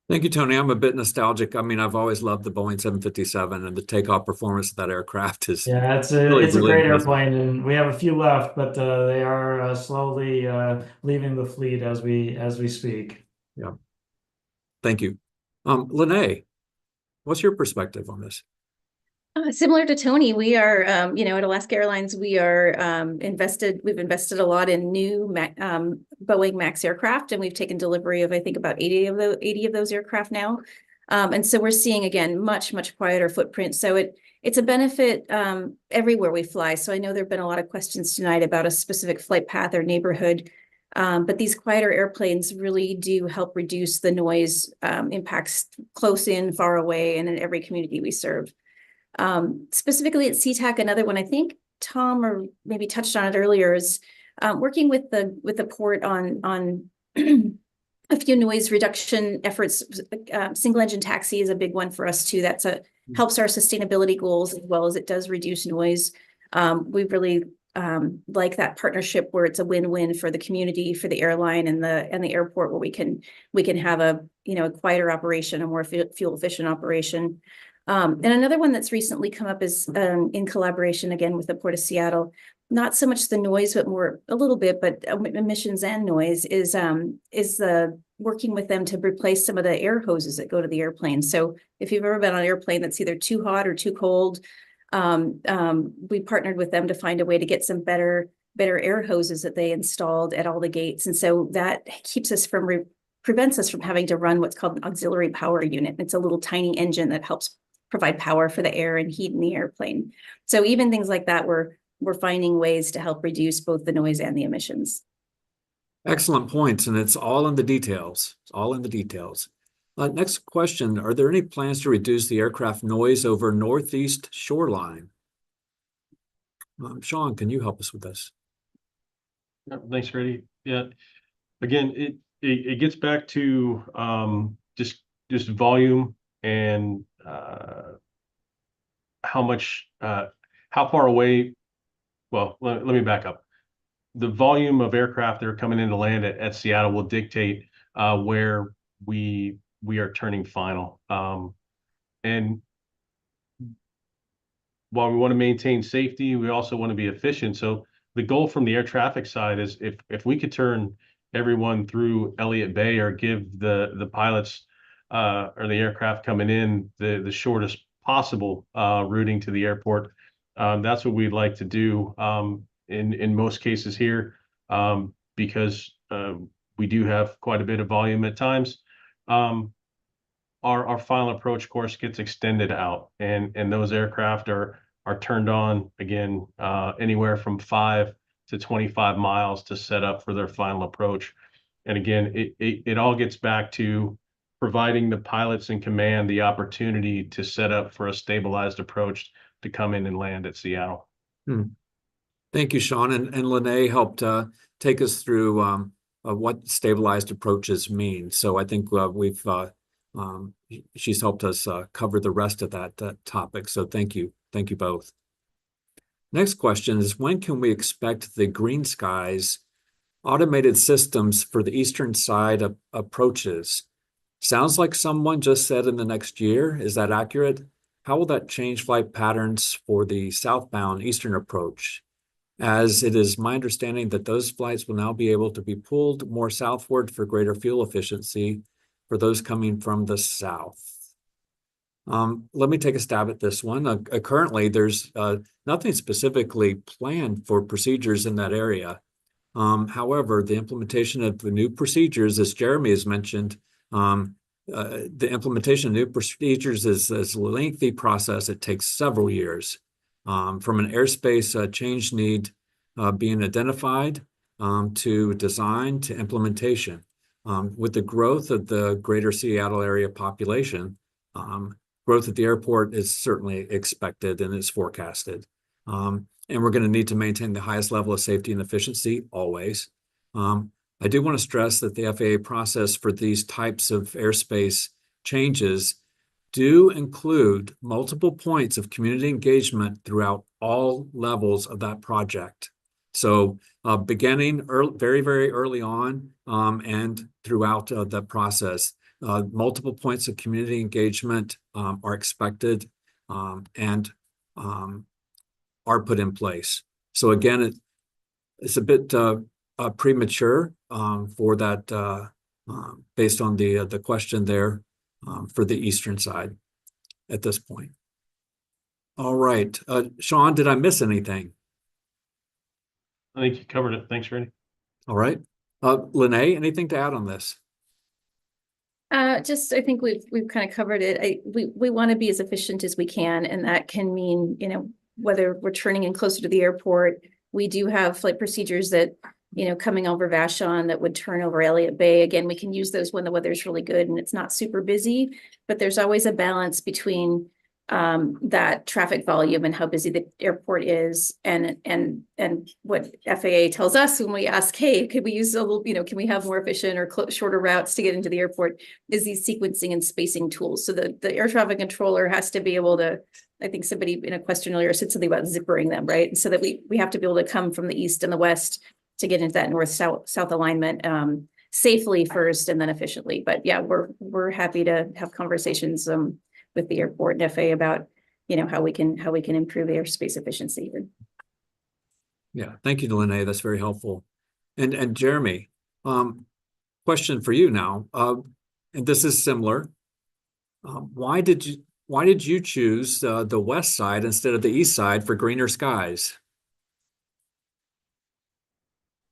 Thank you, Tony. I'm a bit nostalgic. I mean, I've always loved the Boeing 757, and the takeoff performance of that aircraft is it's a great airplane, and we have a few left, but they are slowly leaving the fleet as we speak. Yeah. Thank you. Lynae, what's your perspective on this? Similar to Tony, we are, at Alaska Airlines, we are we've invested a lot in new Boeing MAX aircraft, and we've taken delivery of, I think, about 80 of those aircraft now. And so we're seeing, again, much quieter footprint. So it's a benefit everywhere we fly. So I know there have been a lot of questions tonight about a specific flight path or neighborhood. But these quieter airplanes really do help reduce the noise impacts close in, far away, and in every community we serve. Specifically at Sea-Tac, another one I think Tom or maybe touched on it earlier is working with the port on a few noise reduction efforts. Single engine taxi is a big one for us too. That's helps our sustainability goals as well as it does reduce noise. We really like that partnership where it's a win-win for the community, for the airline and the airport, where we can have a quieter operation, a more fuel efficient operation. And another one that's recently come up is in collaboration again with the Port of Seattle. Not so much the noise, but a little bit, but emissions and noise is working with them to replace some of the air hoses that go to the airplane. So if you've ever been on an airplane that's either too hot or too cold, we partnered with them to find a way to get some better air hoses that they installed at all the gates, and so that keeps us prevents us from having to run what's called an auxiliary power unit. It's a little tiny engine that helps provide power for the air and heat in the airplane. So even things like that, we're finding ways to help reduce both the noise and the emissions. Excellent points, and it's all in the details. It's all in the details. Next question, are there any plans to reduce the aircraft noise over northeast shoreline? Sean, can you help us with this? Thanks, Grady. Yeah, again, it gets back to just volume and how far away. Well, let me back up. The volume of aircraft that are coming into land at Seattle will dictate where we are turning final. And while we want to maintain safety, we also want to be efficient. So the goal from the air traffic side is if we could turn everyone through Elliott Bay or give the pilots or the aircraft coming in the shortest possible routing to the airport, that's what we'd like to do in most cases here, because we do have quite a bit of volume at times. Our final approach course gets extended out, and those aircraft are turned on again anywhere from 5 to 25 miles to set up for their final approach. And again, it all gets back to providing the pilots in command the opportunity to set up for a stabilized approach to come in and land at Seattle. Thank you, Sean. And Lynae helped take us through what stabilized approaches mean. So I think she's helped us cover the rest of that topic. So thank you. Thank you both. Next question is, when can we expect the Green Skies automated systems for the eastern side of approaches? Sounds like someone just said in the next year. Is that accurate? How will that change flight patterns for the southbound eastern approach? As it is my understanding that those flights will now be able to be pulled more southward for greater fuel efficiency for those coming from the south. Let me take a stab at this one. Currently, there's nothing specifically planned for procedures in that area. However, the implementation of the new procedures, as Jeremy has mentioned, the implementation of new procedures is a lengthy process. It takes several years. From an airspace change need being identified to design to implementation. With the growth of the greater Seattle area population, growth at the airport is certainly expected and is forecasted. And we're going to need to maintain the highest level of safety and efficiency always. I do want to stress that the FAA process for these types of airspace changes do include multiple points of community engagement throughout all levels of that project. So beginning very, very early on and throughout the process, multiple points of community engagement are expected and are put in place. So again, it's a bit premature for that based on the question there for the eastern side at this point. All right, Sean, did I miss anything? I think you covered it. Thanks, Grady. All right, Lynae, anything to add on this? Just, I think we've kind of covered it. We want to be as efficient as we can, and that can mean, whether we're turning in closer to the airport. We do have flight procedures that, coming over Vashon that would turn over Elliott Bay. Again, we can use those when the weather's really good and it's not super busy, but there's always a balance between that traffic volume and how busy the airport is, and what FAA tells us when we ask, hey, could we use a little, can we have more efficient or shorter routes to get into the airport, is these sequencing and spacing tools. So the air traffic controller has to be able to, I think somebody in a question earlier said something about zippering them, right? So that we have to be able to come from the east and the west to get into that north-south alignment safely first and then efficiently. But yeah, we're happy to have conversations with the airport and FAA about, how we can improve airspace efficiency. Yeah, thank you, Lynae. That's very helpful. And Jeremy, question for you now, and this is similar. Why did you choose the west side instead of the east side for greener skies?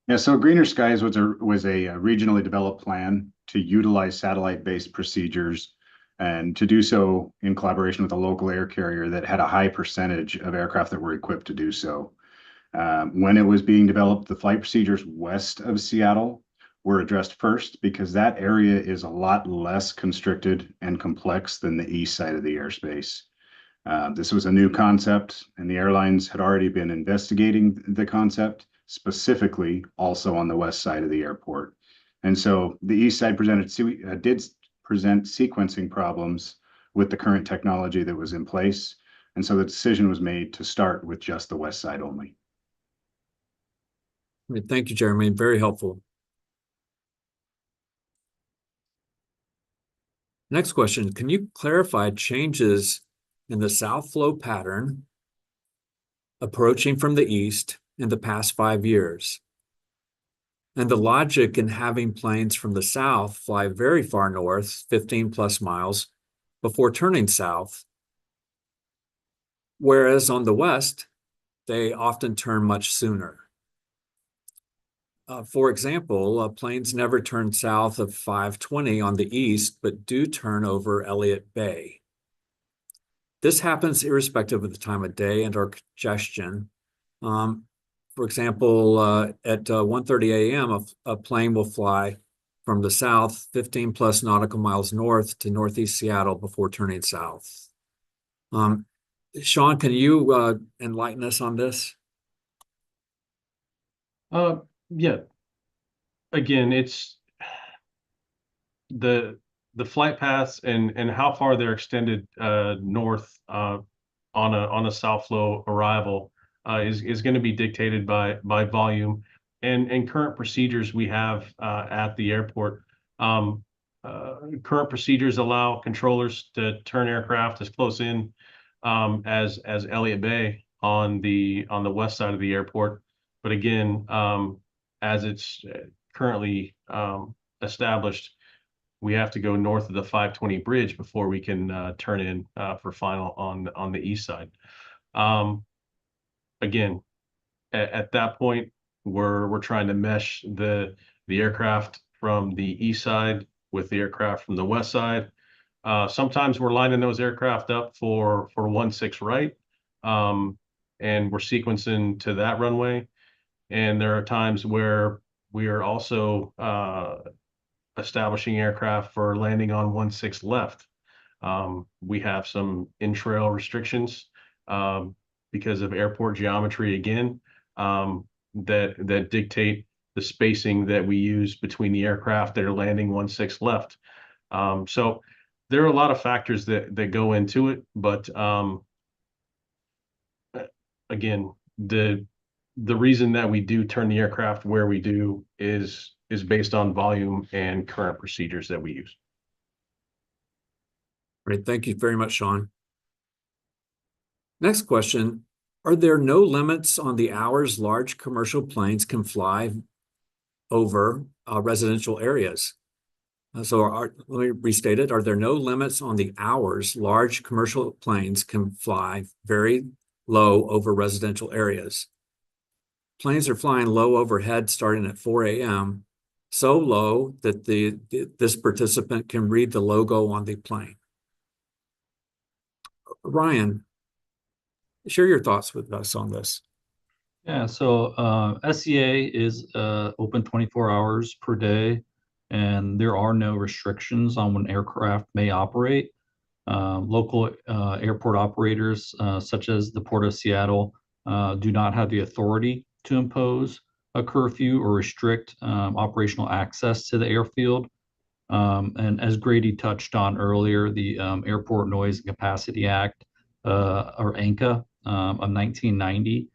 Yeah, so Greener Skies was a regionally developed plan to utilize satellite-based procedures, and to do so in collaboration with a local air carrier that had a high percentage of aircraft that were equipped to do so. When it was being developed, the flight procedures west of Seattle were addressed first because that area is a lot less constricted and complex than the east side of the airspace. This was a new concept, and the airlines had already been investigating the concept, specifically also on the west side of the airport. And so the east side did present sequencing problems with the current technology that was in place. And so the decision was made to start with just the west side only. Thank you, Jeremy. Very helpful. Next question, can you clarify changes in the south flow pattern approaching from the east in the past 5 years? And the logic in having planes from the south fly very far north, 15 plus miles, before turning south, whereas on the west, they often turn much sooner. For example, planes never turn south of 520 on the east, but do turn over Elliott Bay. This happens irrespective of the time of day and or congestion. For example, at 1:30 a.m., a plane will fly from the south 15 plus nautical miles north to northeast Seattle before turning south. Sean, can you enlighten us on this? Yeah. Again, it's the flight paths and how far they're extended north on a south flow arrival is going to be dictated by volume and current procedures we have at the airport. Current procedures allow controllers to turn aircraft as close in as Elliott Bay on the west side of the airport. But again, as it's currently established, we have to go north of the 520 bridge before we can turn in for final on the east side. Again, at that point, we're trying to mesh the aircraft from the east side with the aircraft from the west side. Sometimes we're lining those aircraft up for 16 right, and we're sequencing to that runway. And there are times where we are also establishing aircraft for landing on 16 left. We have some in-trail restrictions because of airport geometry again, that dictate the spacing that we use between the aircraft that are landing 16 left. So there are a lot of factors that go into it, but again, the reason that we do turn the aircraft where we do is based on volume and current procedures that we use. Great, thank you very much, Sean. Next question, are there no limits on the hours large commercial planes can fly over residential areas? Let me restate it. Are there no limits on the hours large commercial planes can fly very low over residential areas? Planes are flying low overhead starting at 4 a.m., so low that this participant can read the logo on the plane. Ryan, share your thoughts with us on this. Yeah, so SEA is open 24 hours per day, and there are no restrictions on when aircraft may operate. Local airport operators, such as the Port of Seattle, do not have the authority to impose a curfew or restrict operational access to the airfield. And as Grady touched on earlier, the Airport Noise and Capacity Act, or ANCA, of 1990,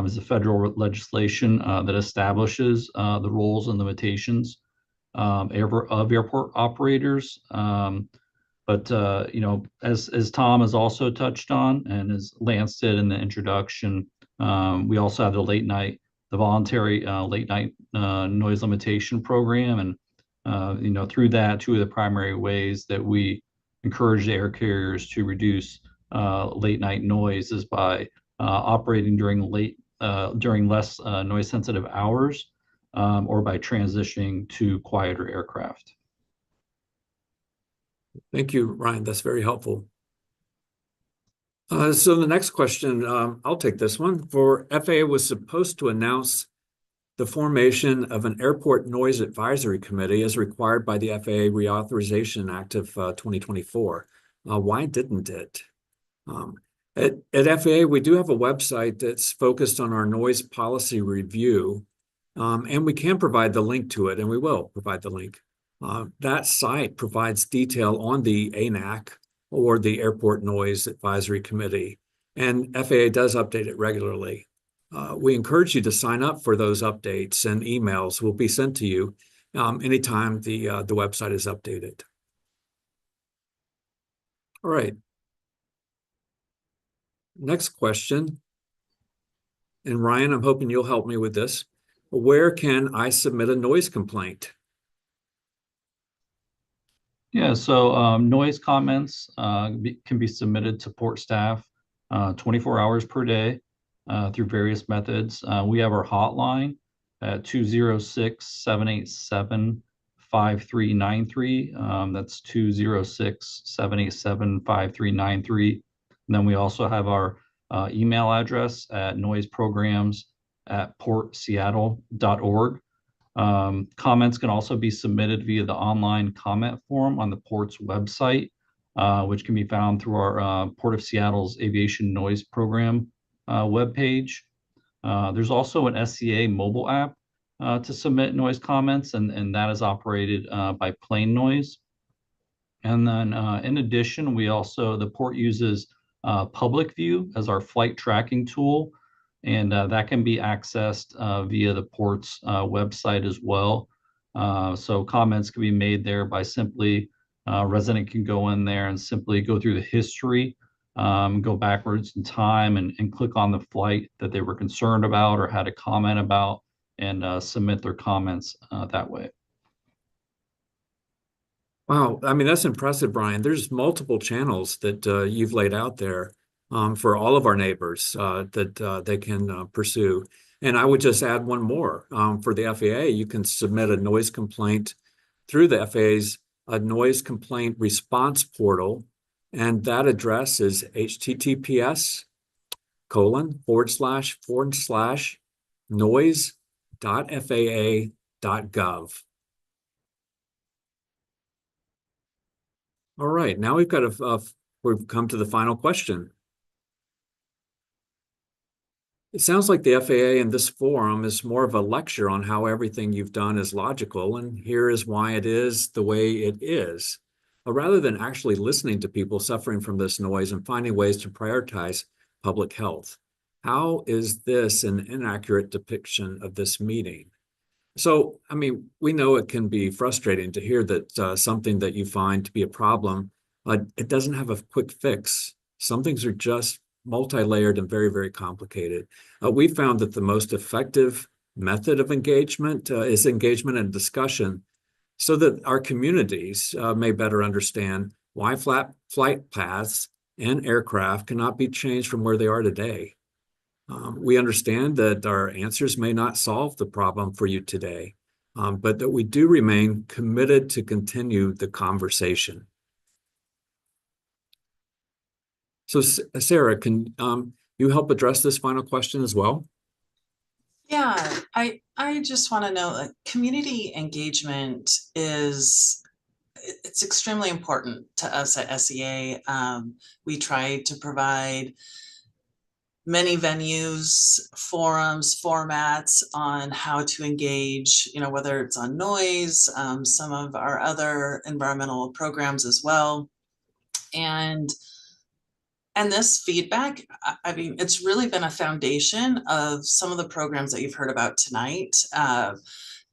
is a federal legislation that establishes the rules and limitations of airport operators. But as Tom has also touched on, and as Lance did in the introduction, we also have the voluntary late night noise limitation program, and through that, two of the primary ways that we encourage the air carriers to reduce late night noise is by operating during less noise sensitive hours, or by transitioning to quieter aircraft. Thank you, Ryan. That's very helpful. So the next question, I'll take this one. FAA was supposed to announce the formation of an Airport Noise Advisory Committee as required by the FAA Reauthorization Act of 2024. Why didn't it? At FAA, we do have a website that's focused on our noise policy review, and we can provide the link to it, and we will provide the link. That site provides detail on the ANAC, or the Airport Noise Advisory Committee, and FAA does update it regularly. We encourage you to sign up for those updates, and emails will be sent to you anytime the website is updated. All right. Next question. And Ryan, I'm hoping you'll help me with this. Where can I submit a noise complaint? Yeah, so noise comments can be submitted to port staff 24 hours per day through various methods. We have our hotline at 206-787-5393. That's 206-787-5393. And then we also have our email address at noiseprograms@portseattle.org. Comments can also be submitted via the online comment form on the port's website, which can be found through our Port of Seattle's Aviation Noise Program webpage. There's also an SCA mobile app to submit noise comments, and that is operated by Plane Noise. And then in addition, the port uses Public View as our flight tracking tool, and that can be accessed via the port's website as well. So comments can be made there by simply, resident can go in there and simply go through the history, go backwards in time, and click on the flight that they were concerned about or had a comment about, and submit their comments that way. Wow, I mean, that's impressive, Brian. There's multiple channels that you've laid out there for all of our neighbors that they can pursue. And I would just add one more. For the FAA, you can submit a noise complaint through the FAA's noise complaint response portal. And that address is https://noise.faa.gov. All right, now we've come to the final question. It sounds like the FAA in this forum is more of a lecture on how everything you've done is logical, and here is why it is the way it is. Rather than actually listening to people suffering from this noise and finding ways to prioritize public health. How is this an inaccurate depiction of this meeting? So, I mean, we know it can be frustrating to hear that something that you find to be a problem, it doesn't have a quick fix. Some things are just multi-layered and very, very complicated. We found that the most effective method of engagement is engagement and discussion so that our communities may better understand why flight paths and aircraft cannot be changed from where they are today. We understand that our answers may not solve the problem for you today, but that we do remain committed to continue the conversation. So Sarah, can you help address this final question as well? Yeah, I just want to know that community engagement it's extremely important to us at SEA. We try to provide many venues, forums, formats on how to engage, whether it's on noise, some of our other environmental programs as well. And this feedback, I mean, it's really been a foundation of some of the programs that you've heard about tonight.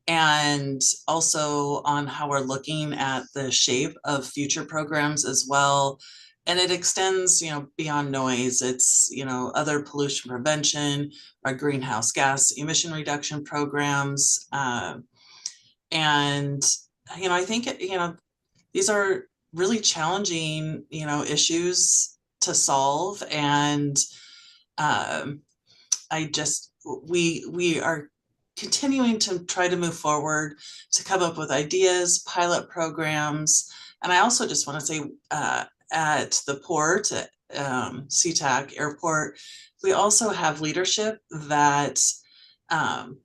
And also on how we're looking at the shape of future programs as well. And it extends, beyond noise. It's, other pollution prevention, our greenhouse gas emission reduction programs. And, I think, these are really challenging, issues to solve. And we are continuing to try to move forward to come up with ideas, pilot programs. And I also just want to say at the port, at Sea-Tac Airport, we also have leadership that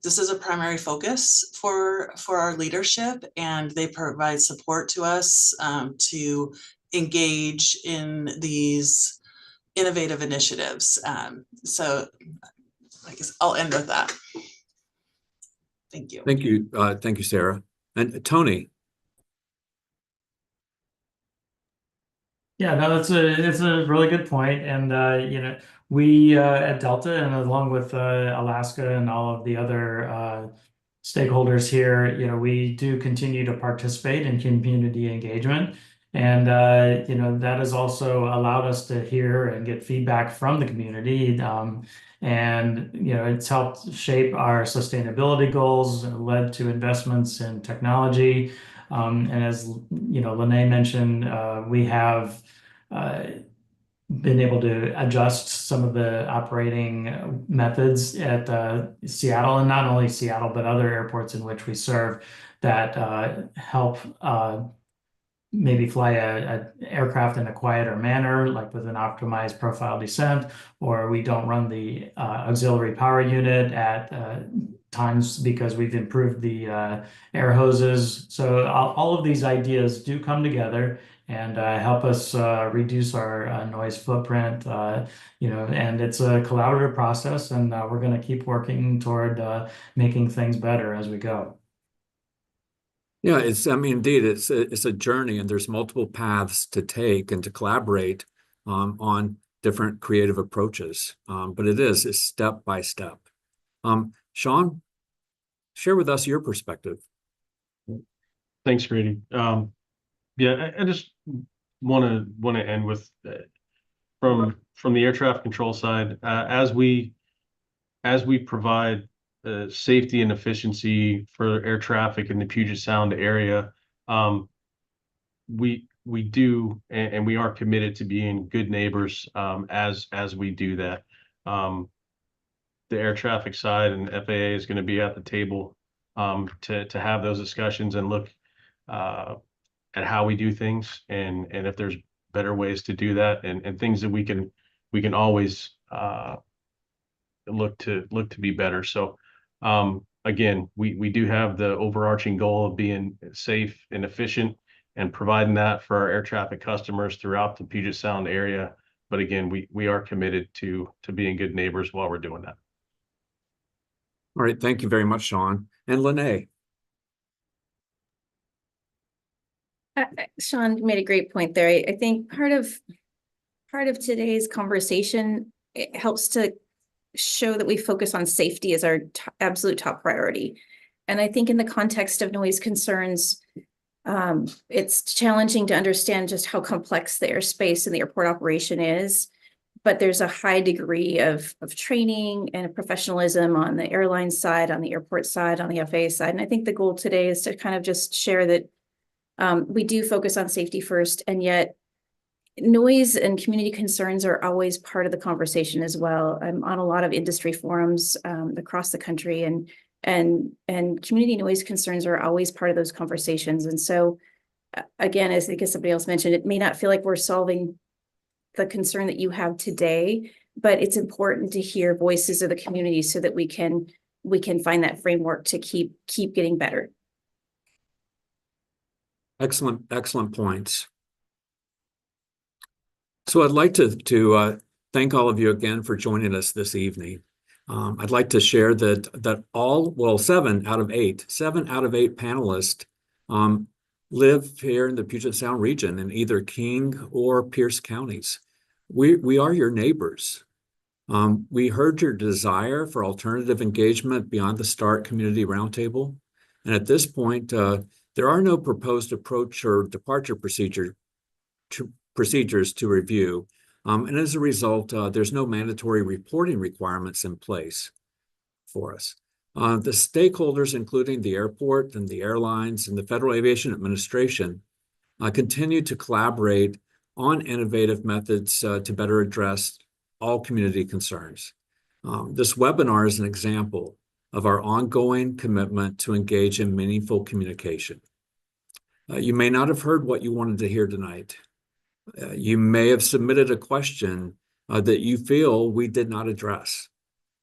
this is a primary focus for our leadership, and they provide support to us to engage in these innovative initiatives. So I guess I'll end with that. Thank you. Thank you. Thank you, Sarah. And Tony. Yeah, no, it's a really good point. And we at Delta, and along with Alaska and all of the other stakeholders here, we do continue to participate in community engagement. And that has also allowed us to hear and get feedback from the community. And it's helped shape our sustainability goals, led to investments in technology. And as Lynae mentioned, we have been able to adjust some of the operating methods at Seattle, and not only Seattle, but other airports in which we serve that help maybe fly an aircraft in a quieter manner, like with an optimized profile descent, or we don't run the auxiliary power unit at times because we've improved the air hoses. So all of these ideas do come together and help us reduce our noise footprint, and it's a collaborative process, and we're going to keep working toward making things better as we go. Yeah, indeed, it's a journey, and there's multiple paths to take and to collaborate on different creative approaches. But it's step by step. Sean, share with us your perspective. Thanks, Grady. Yeah, I just want to end with from the air traffic control side, as we provide safety and efficiency for air traffic in the Puget Sound area, we do and we are committed to being good neighbors as we do that. The air traffic side and FAA is going to be at the table to have those discussions and look at how we do things, and if there's better ways to do that, and things that we can always look to be better. So again, we do have the overarching goal of being safe and efficient and providing that for our air traffic customers throughout the Puget Sound area. But again, we are committed to being good neighbors while we're doing that. All right, thank you very much, Sean. And Lynae. Sean made a great point there. I think part of today's conversation, it helps to show that we focus on safety as our absolute top priority. And I think in the context of noise concerns, it's challenging to understand just how complex the airspace and the airport operation is. but there's a high degree of training and professionalism on the airline side, on the airport side, on the FAA side. And I think the goal today is to kind of just share that we do focus on safety first, and yet noise and community concerns are always part of the conversation as well. I'm on a lot of industry forums across the country, and community noise concerns are always part of those conversations. And so, again, as I guess somebody else mentioned, it may not feel like we're solving the concern that you have today, but it's important to hear voices of the community so that we can find that framework to keep getting better. Excellent points. So I'd like to thank all of you again for joining us this evening. I'd like to share that seven out of eight panelists live here in the Puget Sound region in either King or Pierce counties. We are your neighbors. We heard your desire for alternative engagement beyond the START Community Roundtable. And at this point, there are no proposed approach or departure procedures to review. And as a result, there's no mandatory reporting requirements in place for us. The stakeholders, including the airport and the airlines and the Federal Aviation Administration, continue to collaborate on innovative methods to better address all community concerns. This webinar is an example of our ongoing commitment to engage in meaningful communication. You may not have heard what you wanted to hear tonight. You may have submitted a question that you feel we did not address.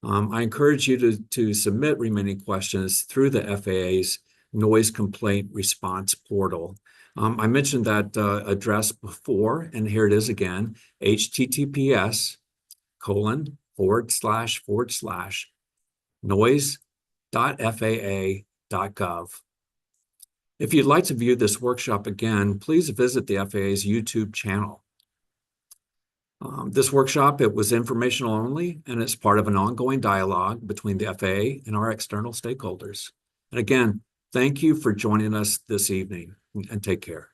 I encourage you to submit remaining questions through the FAA's Noise Complaint Response Portal. I mentioned that address before, and here it is again, https://noise.faa.gov. If you'd like to view this workshop again, please visit the FAA's YouTube channel. This workshop, it was informational only, and it's part of an ongoing dialogue between the FAA and our external stakeholders. And again, thank you for joining us this evening, and take care.